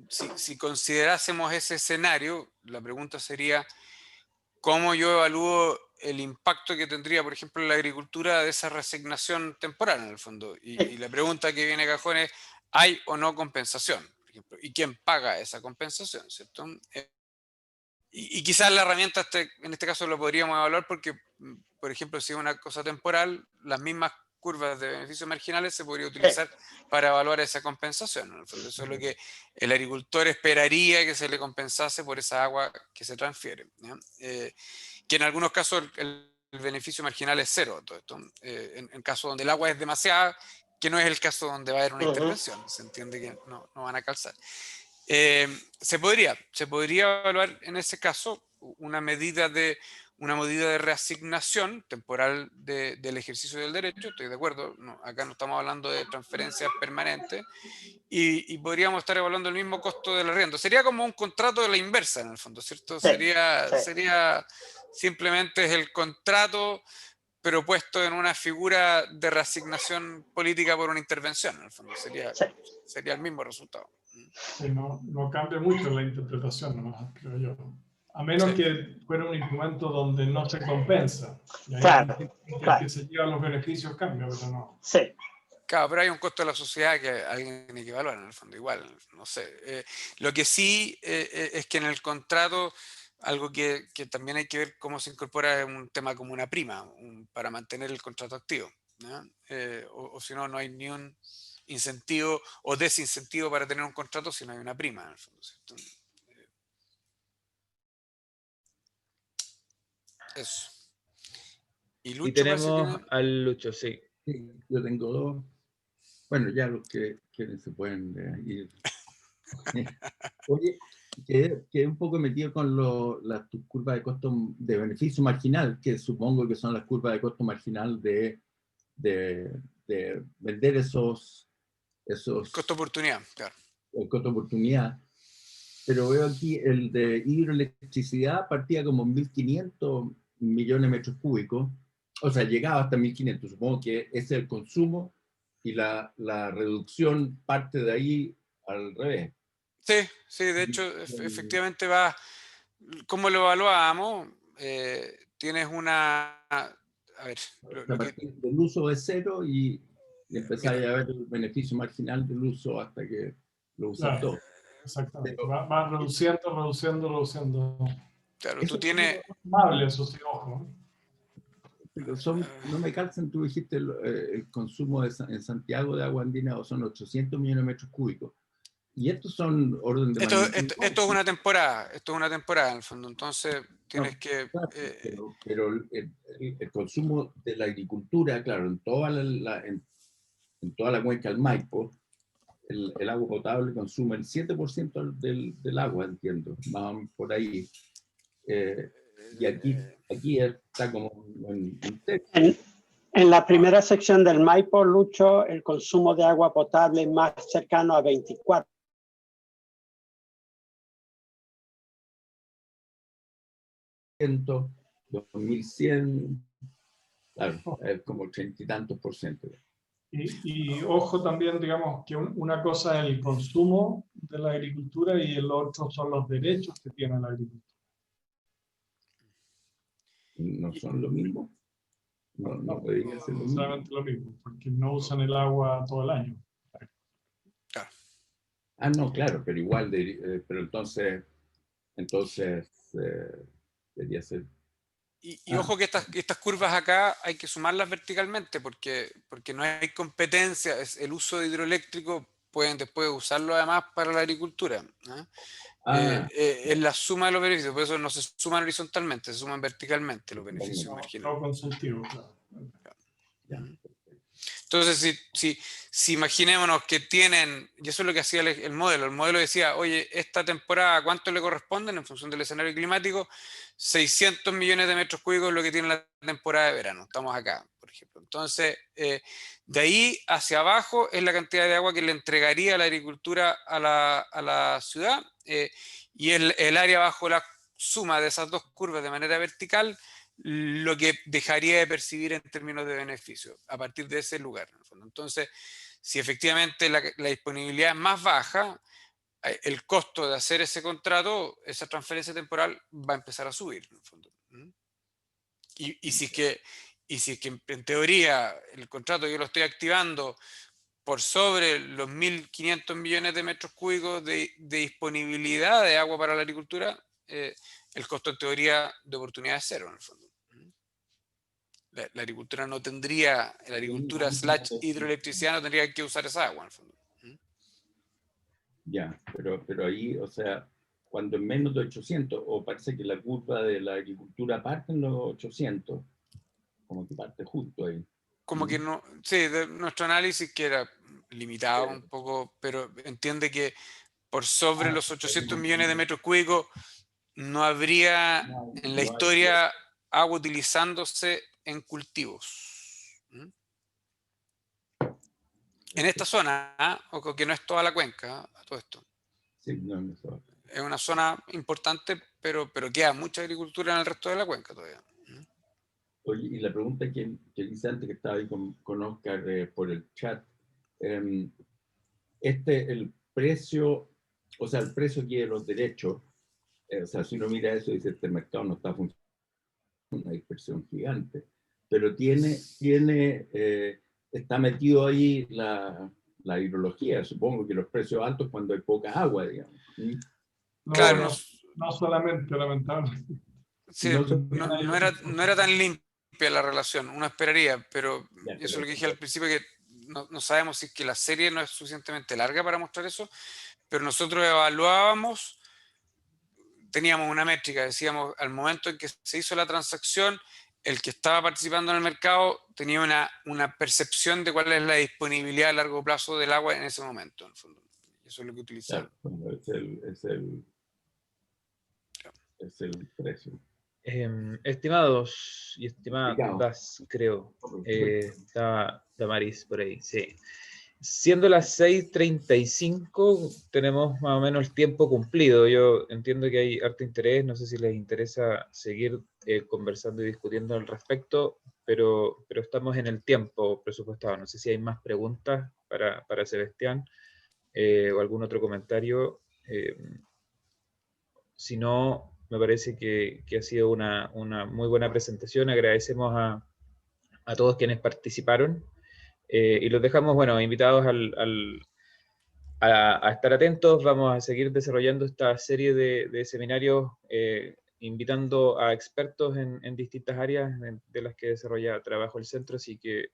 Si considerásemos ese escenario, la pregunta sería ¿cómo yo evalúo el impacto que tendría, por ejemplo, en la agricultura de esa reasignación temporal, en el fondo? Y la pregunta que viene a cajón es, ¿hay o no compensación? Por ejemplo, ¿y quién paga esa compensación? ¿Cierto? Y quizás la herramienta en este caso lo podríamos evaluar porque, por ejemplo, si es una cosa temporal, las mismas curvas de beneficios marginales se podría utilizar para evaluar esa compensación. En el fondo, eso es lo que el agricultor esperaría que se le compensase por esa agua que se transfiere. Que en algunos casos el beneficio marginal es cero. Todo esto, en caso donde el agua es demasiada, que no es el caso donde va a haber una intervención. Se entiende que no van a calzar. Se podría evaluar en ese caso una medida de reasignación temporal del ejercicio del derecho, estoy de acuerdo, acá no estamos hablando de transferencias permanentes, y podríamos estar evaluando el mismo costo del arriendo. Sería como un contrato de la inversa en el fondo, ¿cierto? Sería simplemente es el contrato, pero puesto en una figura de reasignación política por una intervención, en el fondo, sería el mismo resultado. Sí, no cambia mucho la interpretación, nomás, creo yo. A menos que fuera un instrumento donde no se compensa. Y ahí claro. que se llevan los beneficios cambia, pero no. Sí. Claro, pero hay un costo de la sociedad que alguien tiene que evaluar en el fondo, igual, no sé. Lo que sí es que en el contrato, algo que también hay que ver cómo se incorpora un tema como una prima para mantener el contrato activo, ¿no? O si no, no hay ni un incentivo o desincentivo para tener un contrato si no hay una prima, en el fondo, ¿cierto? Eso. Y Lucho, tenemos al Lucho, sí. Sí, yo tengo dos. Bueno, ya los que quieren se pueden ir. Oye, quedé un poco metido con las curvas de costo de beneficio marginal, que supongo que son las curvas de costo marginal de vender esos esos... Costo oportunidad, claro. El costo oportunidad. Pero veo aquí el de hidroelectricidad partía como 1.500 millones de metros cúbicos. O sea, llegaba hasta 1.500. Supongo que ese es el consumo y la reducción parte de ahí al revés. Sí, sí, de hecho, efectivamente va, ¿cómo lo evaluábamos? Tienes una, a ver, A partir del uso de cero y empezáis a ver el beneficio marginal del uso hasta que lo usas todo. Exactamente, Pero, va reduciendo. Claro, eso tú tienes... Eso sí, ojo. Pero no me calzan, tú dijiste el consumo en Santiago de agua andina son 800 millones de metros cúbicos. Y estos son orden de magnitud. Esto es una temporada, en el fondo, entonces tienes que... Pero el consumo de la agricultura, claro, en toda la cuenca del Maipo, el agua potable consume el 7% del agua, entiendo, más o menos por ahí. Y aquí está como un texto. En la primera sección del Maipo, Lucho, el consumo de agua potable más cercano a 24. Ciento, 2100, claro, es como 80 y tantos %. Y ojo también, digamos, que una cosa es el consumo de la agricultura y el otro son los derechos que tiene la agricultura. ¿No son lo mismo? No debería ser lo mismo. Solamente lo mismo, porque no usan el agua todo el año. No, claro, pero igual, pero entonces debería ser. Y ojo que estas curvas acá hay que sumarlas verticalmente porque no hay competencia, el uso de hidroeléctrico pueden después usarlo además para la agricultura. Es la suma de los beneficios, por eso no se suman horizontalmente, se suman verticalmente los beneficios marginales. No consultivo, claro. Entonces, si imaginémonos que tienen, y eso es lo que hacía el modelo decía, oye, esta temporada, ¿cuánto le corresponden en función del escenario climático? 600 millones de metros cúbicos es lo que tiene la temporada de verano, estamos acá, por ejemplo. Entonces, de ahí hacia abajo es la cantidad de agua que le entregaría la agricultura a la ciudad, y el área bajo la suma de esas dos curvas de manera vertical, lo que dejaría de percibir en términos de beneficio a partir de ese lugar. En el fondo. Entonces, si efectivamente la disponibilidad es más baja, el costo de hacer ese contrato, esa transferencia temporal, va a empezar a subir. En el fondo. Y si es que en teoría el contrato yo lo estoy activando por sobre los 1.500 millones de metros cúbicos de disponibilidad de agua para la agricultura, el costo en teoría de oportunidad es cero en el fondo. La agricultura no tendría, la agricultura / hidroelectricidad no tendría que usar esa agua en el fondo. Ya, pero ahí, o sea, cuando en menos de 800, o parece que la curva de la agricultura parte en los 800, como que parte justo ahí. Como que no, sí, de nuestro análisis que era limitado un poco, pero entiende que por sobre los 800 millones de metros cúbicos no habría en la historia agua utilizándose en cultivos. En esta zona, o que no es toda la cuenca, todo esto. Sí, no es toda. Es una zona importante, pero queda mucha agricultura en el resto de la cuenca todavía. Oye, y la pregunta que hice antes, que estaba ahí con Oscar por el chat, el precio, o sea, el precio que de los derechos, o sea, si uno mira eso, dice, este mercado no está funcionando, una dispersión gigante, pero está metido ahí la hidrología, supongo que los precios altos cuando hay poca agua, digamos. No, claro, no solamente, lamentablemente. Sí, no era tan limpia la relación, uno esperaría, pero eso es lo que dije al principio, que no sabemos si es que la serie no es suficientemente larga para mostrar eso, pero nosotros evaluábamos, teníamos una métrica, decíamos, al momento en que se hizo la transacción, el que estaba participando en el mercado tenía una percepción de cuál es la disponibilidad a largo plazo del agua en ese momento, en el fondo. Eso es lo que utilizamos. Es el precio. Estimados y estimadas, creo, está Damaris por ahí, sí. Siendo las 6:35, tenemos más o menos el tiempo cumplido. Yo entiendo que hay harto interés, no sé si les interesa seguir conversando y discutiendo al respecto, pero estamos en el tiempo presupuestado. No sé si hay más preguntas para Sebastián o algún otro comentario. Si no, me parece que ha sido una muy buena presentación. Agradecemos a todos quienes participaron. Y los dejamos, bueno, invitados a estar atentos. Vamos a seguir desarrollando esta serie de seminarios, invitando a expertos en distintas áreas de las que desarrolla trabajo el centro, así que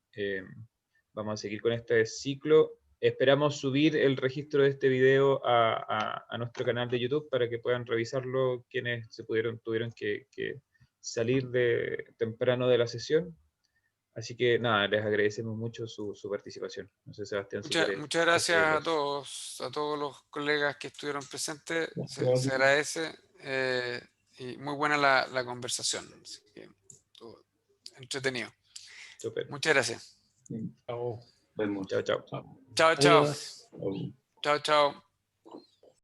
vamos a seguir con este ciclo. Esperamos subir el registro de este video a nuestro canal de YouTube para que puedan revisarlo quienes tuvieron que salir temprano de la sesión. Así que nada, les agradecemos mucho su participación. No sé, Sebastián, si quieres. Muchas gracias a todos los colegas que estuvieron presentes. Se agradece. Y muy buena la conversación. Así que, todo entretenido. Super. Muchas gracias. Chao. Chao, chao. Chao, chao. Chao, chao.